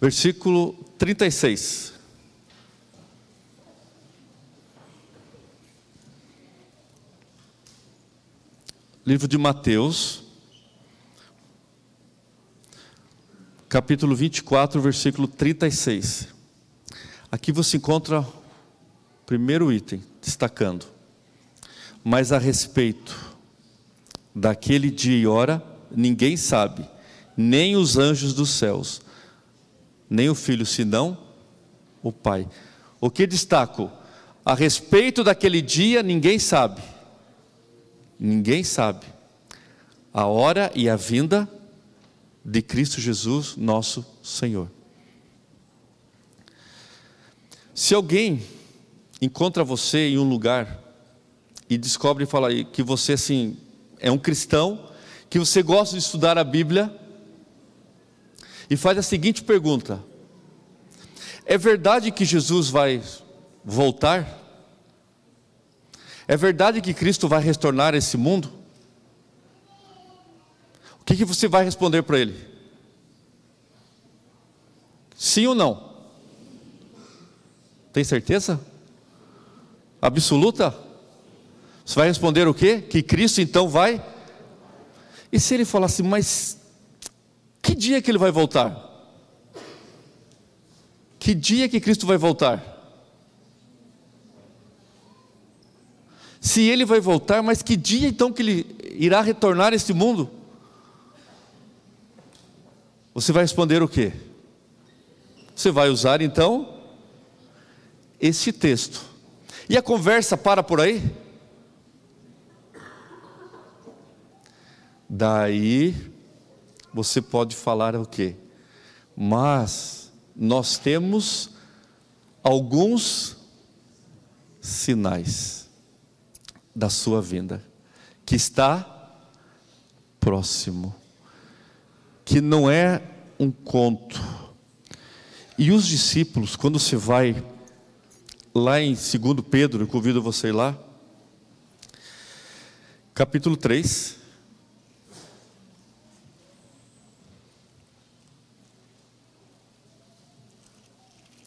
Versículo 36. Livro de Mateus, capítulo 24, versículo 36. Aqui você encontra o primeiro item, destacando: mas a respeito daquele dia e hora, ninguém sabe, nem os anjos dos céus, nem o Filho, senão o Pai. O que destaco? A respeito daquele dia, ninguém sabe. Ninguém sabe a hora e a vinda de Cristo Jesus, nosso Senhor. Se alguém encontra você em um lugar e descobre e fala aí que você assim é um cristão, que você gosta de estudar a Bíblia, e faz a seguinte pergunta: é verdade que Jesus vai voltar? É verdade que Cristo vai retornar a esse mundo? O que você vai responder para ele? Sim ou não? Tem certeza? Absoluta? Você vai responder o quê? Que Cristo então vai? E se ele falar assim, mas que dia que ele vai voltar? Que dia que Cristo vai voltar? Se ele vai voltar, mas que dia então que ele irá retornar a este mundo? Você vai responder o quê? Você vai usar então este texto. E a conversa para por aí? Daí você pode falar o quê? Mas nós temos alguns sinais da sua vinda, que está próximo, que não é um conto. E os discípulos, quando você vai lá em 2 Pedro, eu convido você a ir lá, capítulo 3.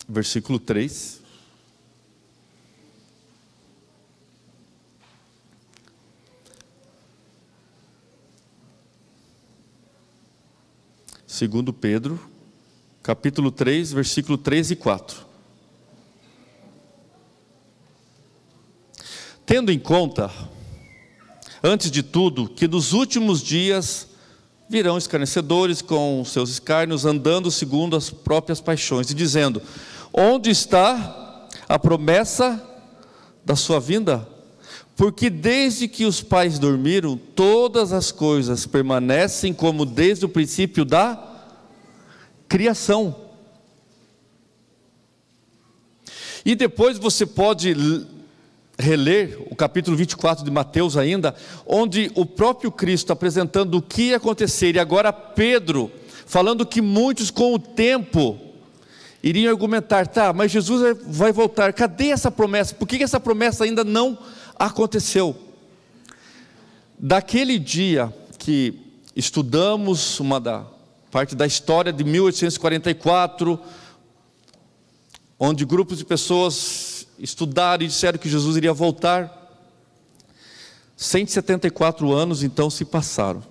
Versículo 3. Segundo Pedro, capítulo 3, versículo 3 e 4. Tendo em conta, antes de tudo, que nos últimos dias virão escarnecedores com seus escárnios, andando segundo as próprias paixões, e dizendo: onde está a promessa da sua vinda? Porque desde que os pais dormiram, todas as coisas permanecem como desde o princípio da criação. E depois você pode reler o capítulo 24 de Mateus ainda, onde o próprio Cristo apresentando o que ia acontecer, e agora Pedro falando que muitos com o tempo iriam argumentar: tá, mas Jesus vai voltar, cadê essa promessa? Por que essa promessa ainda não aconteceu? Daquele dia que estudamos parte da história de 1844, onde grupos de pessoas estudaram e disseram que Jesus iria voltar, 174 anos então se passaram,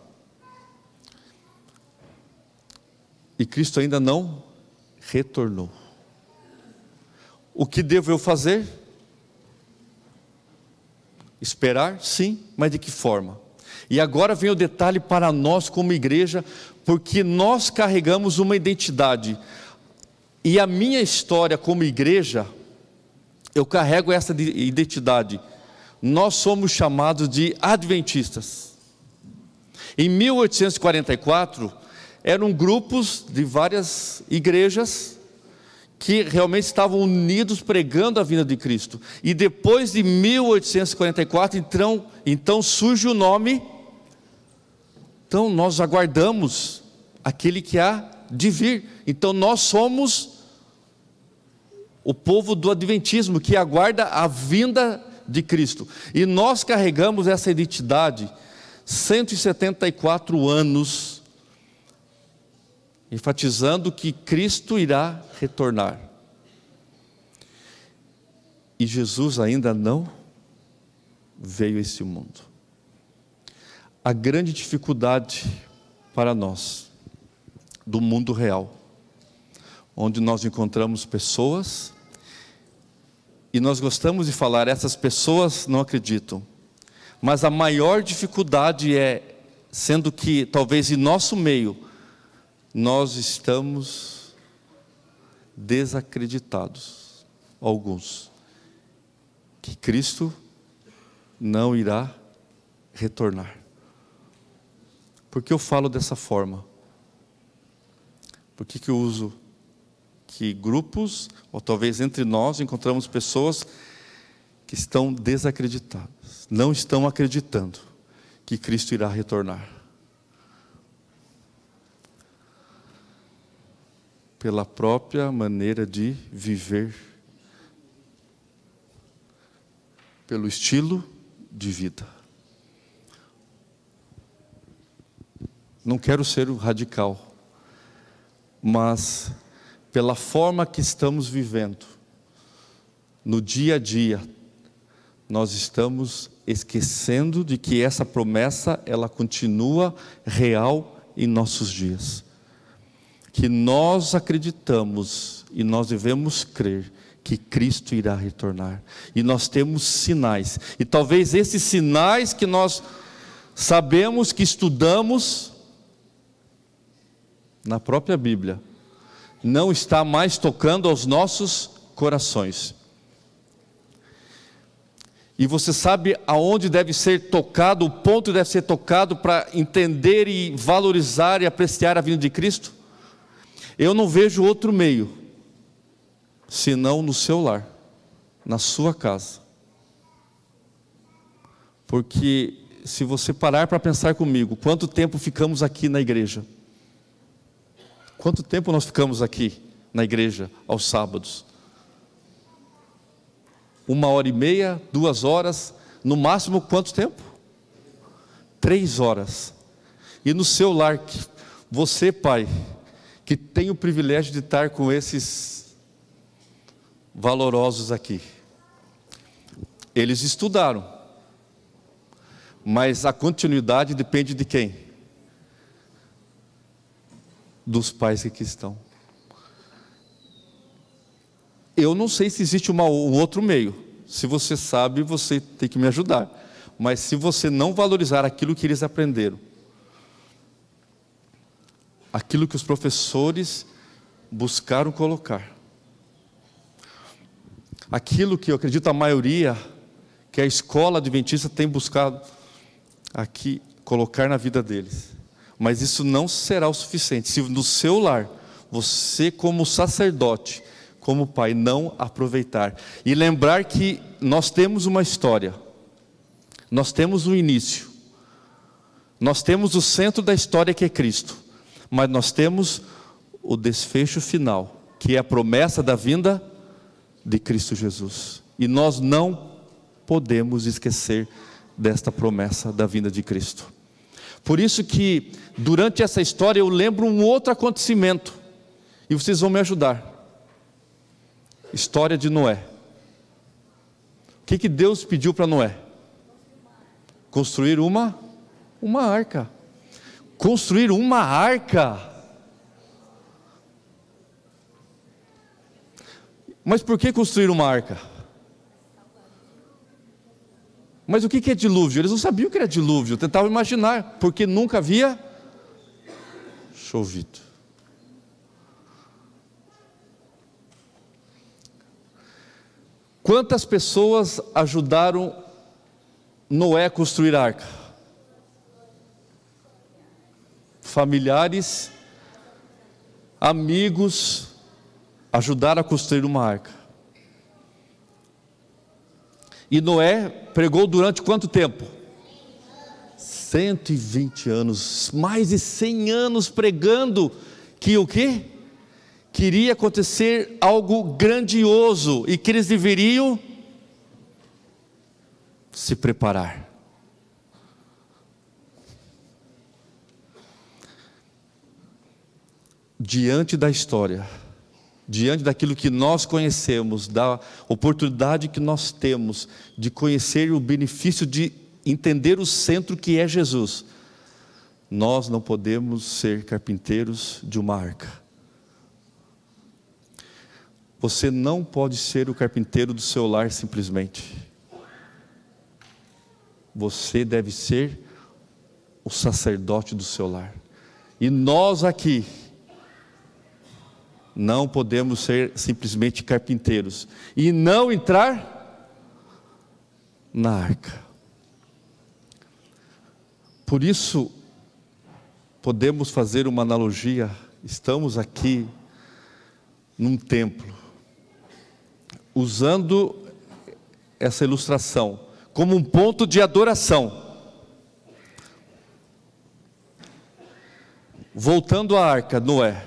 e Cristo ainda não retornou. O que devo eu fazer? Esperar? Sim, mas de que forma? E agora vem o detalhe para nós como igreja, porque nós carregamos uma identidade, e a minha história como igreja, eu carrego essa identidade. Nós somos chamados de adventistas. Em 1844, eram grupos de várias igrejas que realmente estavam unidos pregando a vinda de Cristo. E depois de 1844, então surge o nome. Então nós aguardamos aquele que há de vir. Então nós somos o povo do adventismo, que aguarda a vinda de Cristo. E nós carregamos essa identidade 174 anos, enfatizando que Cristo irá retornar. E Jesus ainda não veio a esse mundo. A grande dificuldade para nós, do mundo real, onde nós encontramos pessoas, e nós gostamos de falar, essas pessoas não acreditam, mas a maior dificuldade é, sendo que talvez em nosso meio, nós estamos desacreditados, alguns, que Cristo não irá retornar. Por que eu falo dessa forma? Por que eu uso que grupos, ou talvez entre nós, encontramos pessoas que estão desacreditadas, não estão acreditando que Cristo irá retornar? Pela própria maneira de viver, pelo estilo de vida. Não quero ser radical, mas pela forma que estamos vivendo, no dia a dia, nós estamos esquecendo de que essa promessa, ela continua real em nossos dias. Que nós acreditamos e nós devemos crer que Cristo irá retornar. E nós temos sinais. E talvez esses sinais que nós sabemos, que estudamos na própria Bíblia, não está mais tocando aos nossos corações. E você sabe aonde deve ser tocado, o ponto deve ser tocado para entender e valorizar e apreciar a vinda de Cristo? Eu não vejo outro meio, senão no seu lar, na sua casa. Porque se você parar para pensar comigo, quanto tempo ficamos aqui na igreja? Quanto tempo nós ficamos aqui na igreja aos sábados? 1h30, 2 horas, no máximo quanto tempo? 3 horas. E no seu lar, você, pai, que tem o privilégio de estar com esses valorosos aqui, eles estudaram, mas a continuidade depende de quem? Dos pais que aqui estão. Eu não sei se existe um outro meio. Se você sabe, você tem que me ajudar. Mas se você não valorizar aquilo que eles aprenderam, aquilo que os professores buscaram colocar, aquilo que eu acredito a maioria, que a escola adventista tem buscado aqui colocar na vida deles, mas isso não será o suficiente se no seu lar, você como sacerdote, como pai, não aproveitar e lembrar que nós temos uma história, nós temos um início, nós temos o centro da história que é Cristo, mas nós temos o desfecho final, que é a promessa da vinda de Cristo Jesus, e nós não podemos esquecer desta promessa da vinda de Cristo. Por isso que durante essa história eu lembro um outro acontecimento, e vocês vão me ajudar. História de Noé. O que Deus pediu para Noé? Construir uma arca. Construir uma arca. Mas por que construir uma arca? Mas o que é dilúvio? Eles não sabiam o que era dilúvio, tentavam imaginar, porque nunca havia chovido. Quantas pessoas ajudaram Noé a construir a arca? Familiares, amigos, ajudaram a construir uma arca. E Noé pregou durante quanto tempo? 120 anos, mais de 100 anos pregando que o quê? Queria acontecer algo grandioso e que eles deveriam se preparar. Diante da história, diante daquilo que nós conhecemos, da oportunidade que nós temos de conhecer o benefício de entender o centro que é Jesus, nós não podemos ser carpinteiros de uma arca. Você não pode ser o carpinteiro do seu lar simplesmente. Você deve ser o sacerdote do seu lar. E nós aqui não podemos ser simplesmente carpinteiros e não entrar na arca. Por isso, podemos fazer uma analogia. Estamos aqui num templo, usando essa ilustração como um ponto de adoração. Voltando à arca, Noé.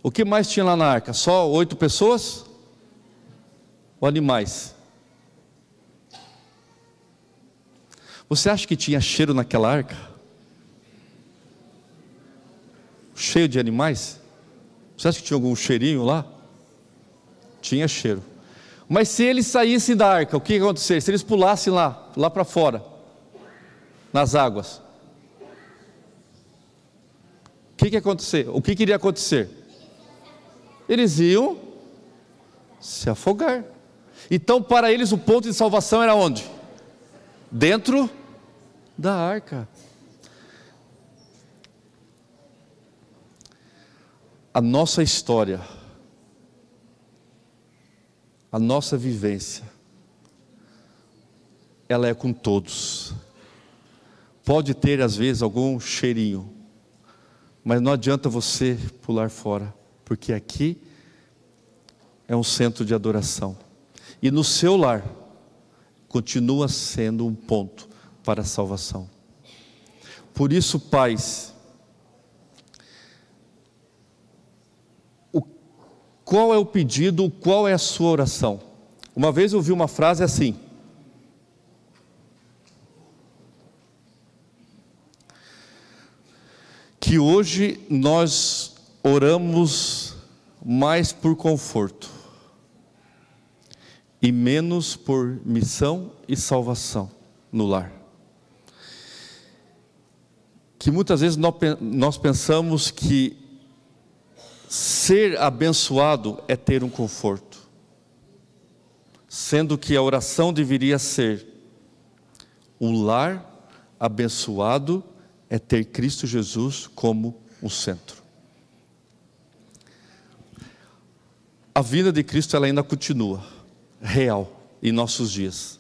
O que mais tinha lá na arca? Só 8 pessoas? Ou animais? Você acha que tinha cheiro naquela arca? Cheio de animais? Você acha que tinha algum cheirinho lá? Tinha cheiro. Mas se eles saíssem da arca, o que ia acontecer? Se eles pulassem lá para fora, nas águas, o que ia acontecer? O que iria acontecer? Eles iam se afogar. Então, para eles, o ponto de salvação era onde? Dentro da arca. A nossa história, a nossa vivência, ela é com todos. Pode ter às vezes algum cheirinho, mas não adianta você pular fora, porque aqui é um centro de adoração. E no seu lar continua sendo um ponto para a salvação. Por isso, pais, qual é o pedido, qual é a sua oração? Uma vez eu ouvi uma frase assim: que hoje nós oramos mais por conforto e menos por missão e salvação no lar. Que muitas vezes nós pensamos que ser abençoado é ter um conforto, sendo que a oração deveria ser: o lar abençoado é ter Cristo Jesus como o centro. A vida de Cristo ela ainda continua real em nossos dias.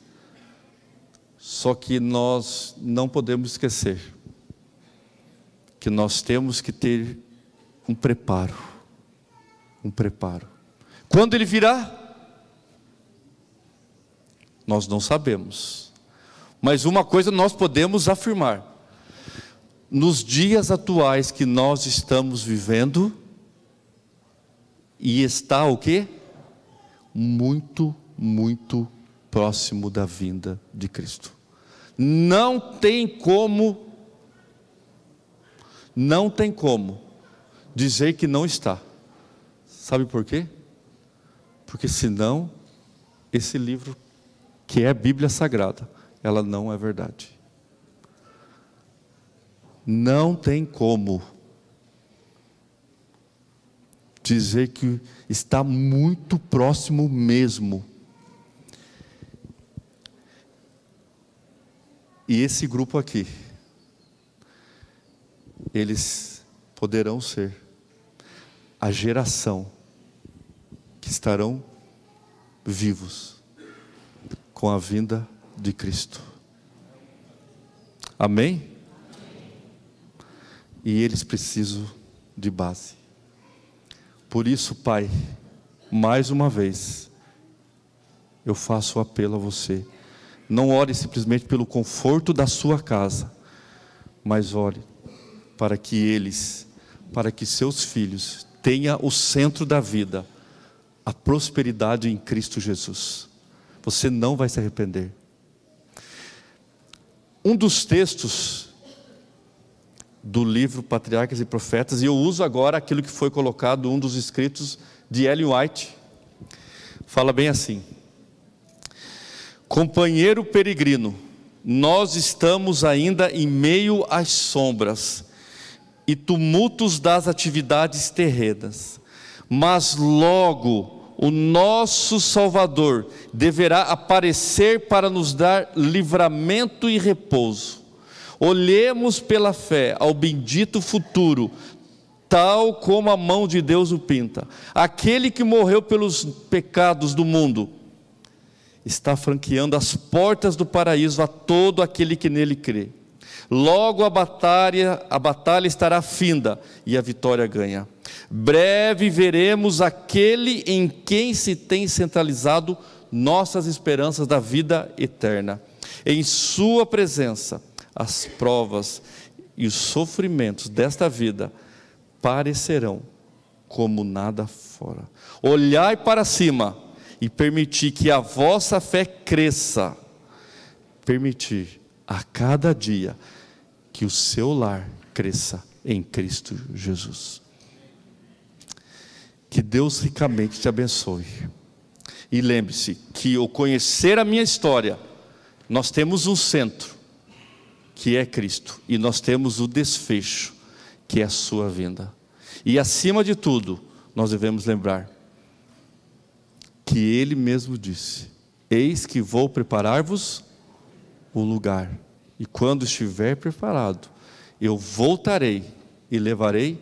Só que nós não podemos esquecer que nós temos que ter um preparo. Um preparo. Quando Ele virá, nós não sabemos. Mas uma coisa nós podemos afirmar: nos dias atuais que nós estamos vivendo, e está o quê? Muito, muito próximo da vinda de Cristo. Não tem como dizer que não está. Sabe por quê? Porque senão esse livro, que é a Bíblia Sagrada, ela não é verdade. Não tem como dizer que está muito próximo mesmo. E esse grupo aqui, eles poderão ser a geração que estarão vivos com a vinda de Cristo. Amém? E eles precisam de base. Por isso, Pai, mais uma vez, eu faço o apelo a você: não ore simplesmente pelo conforto da sua casa, mas ore para que seus filhos tenham o centro da vida, a prosperidade em Cristo Jesus. Você não vai se arrepender. Um dos textos do livro Patriarcas e Profetas, e eu uso agora aquilo que foi colocado, um dos escritos de Ellen White, fala bem assim: companheiro peregrino, nós estamos ainda em meio às sombras e tumultos das atividades terrenas, mas logo o nosso Salvador deverá aparecer para nos dar livramento e repouso. Olhemos pela fé ao bendito futuro, tal como a mão de Deus o pinta. Aquele que morreu pelos pecados do mundo está franqueando as portas do paraíso a todo aquele que nele crê. Logo a batalha estará finda e a vitória ganha. Breve veremos aquele em quem se tem centralizado nossas esperanças da vida eterna. Em sua presença, as provas e os sofrimentos desta vida parecerão como nada fora. Olhai para cima e permitir que a vossa fé cresça. Permitir a cada dia que o seu lar cresça em Cristo Jesus. Que Deus ricamente te abençoe. E lembre-se que ao conhecer a minha história, nós temos um centro, que é Cristo, e nós temos o desfecho, que é a sua vinda. E acima de tudo, nós devemos lembrar que Ele mesmo disse: eis que vou preparar-vos o lugar, e quando estiver preparado, eu voltarei e levarei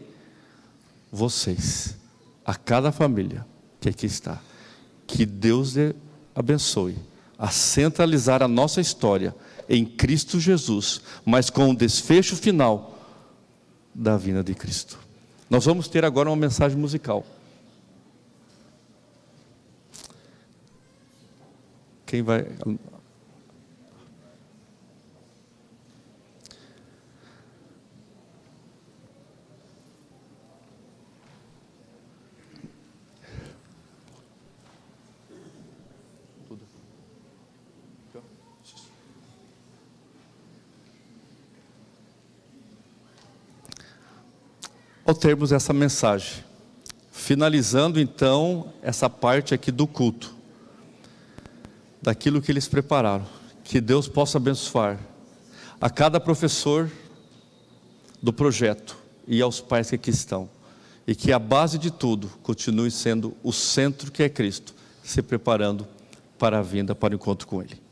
vocês, a cada família que aqui está. Que Deus abençoe a centralizar a nossa história em Cristo Jesus, mas com o desfecho final da vinda de Cristo. Nós vamos ter agora uma mensagem musical. Quem vai... ao termos essa mensagem, finalizando então essa parte aqui do culto, daquilo que eles prepararam, que Deus possa abençoar a cada professor do projeto e aos pais que aqui estão, e que a base de tudo continue sendo o centro, que é Cristo, se preparando para a vinda, para o encontro com Ele.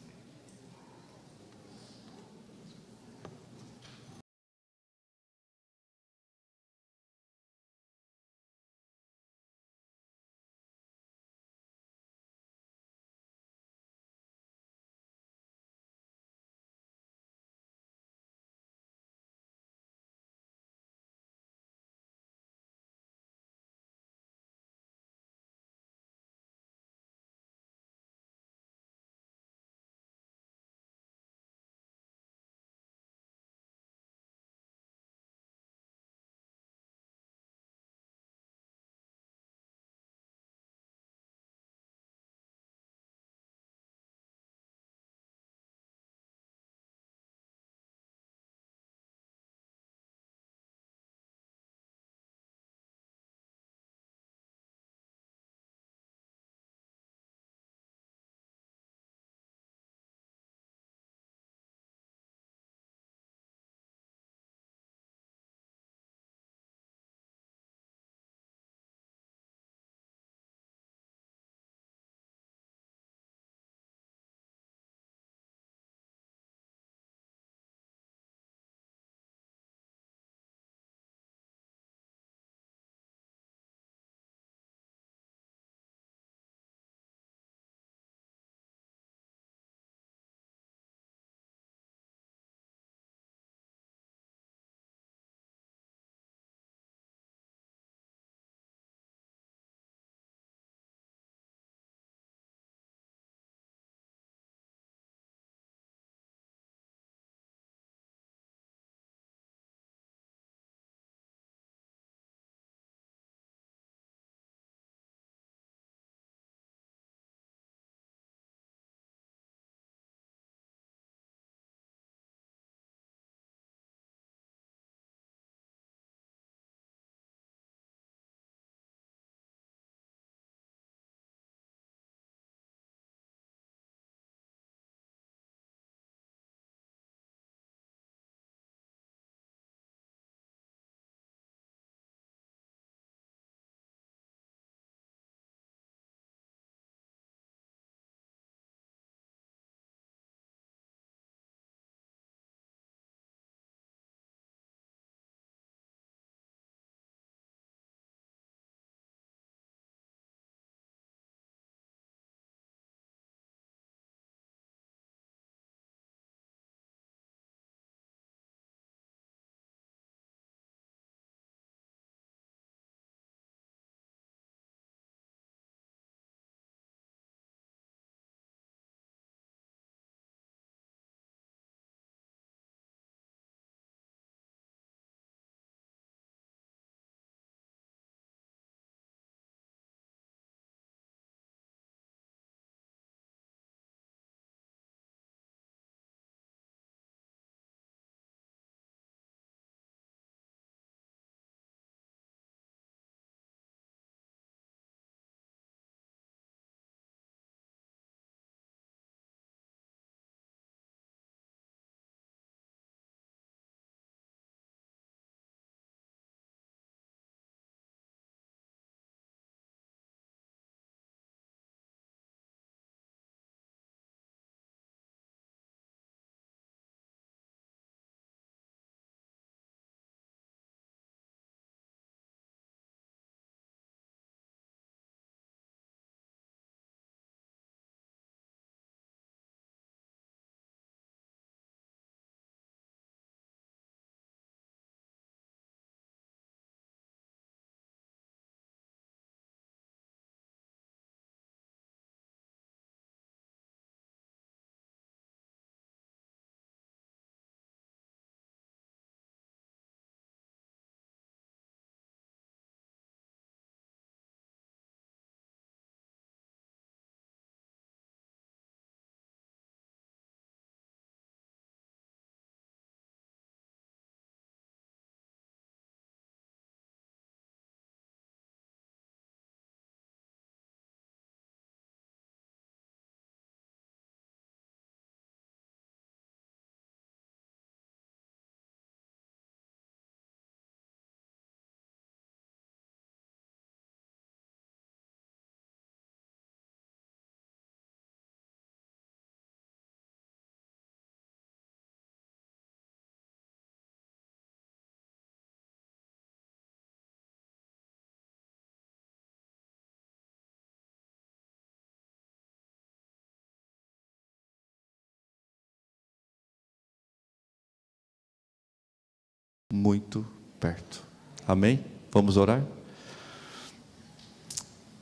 muito perto. Amém? Vamos orar?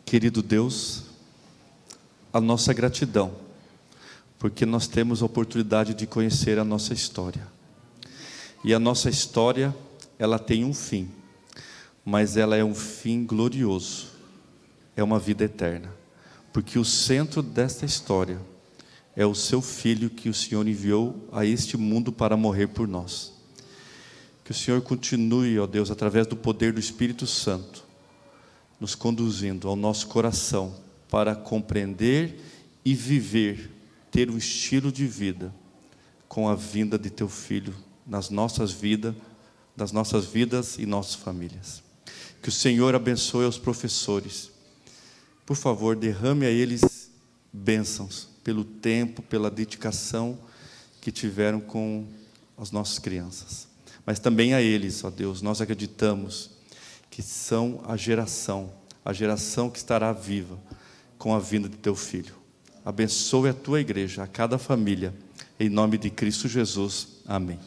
Querido Deus, a nossa gratidão, porque nós temos a oportunidade de conhecer a nossa história. E a nossa história, ela tem um fim, mas ela é um fim glorioso, é uma vida eterna, porque o centro desta história é o seu Filho que o Senhor enviou a este mundo para morrer por nós. Que o Senhor continue, ó Deus, através do poder do Espírito Santo, nos conduzindo ao nosso coração para compreender e viver, ter um estilo de vida com a vinda de Teu Filho nas nossas vidas e nossas famílias. Que o Senhor abençoe os professores. Por favor, derrame a eles bênçãos pelo tempo, pela dedicação que tiveram com as nossas crianças. Mas também a eles, ó Deus, nós acreditamos que são a geração que estará viva com a vinda de Teu Filho. Abençoe a Tua igreja, a cada família, em nome de Cristo Jesus. Amém.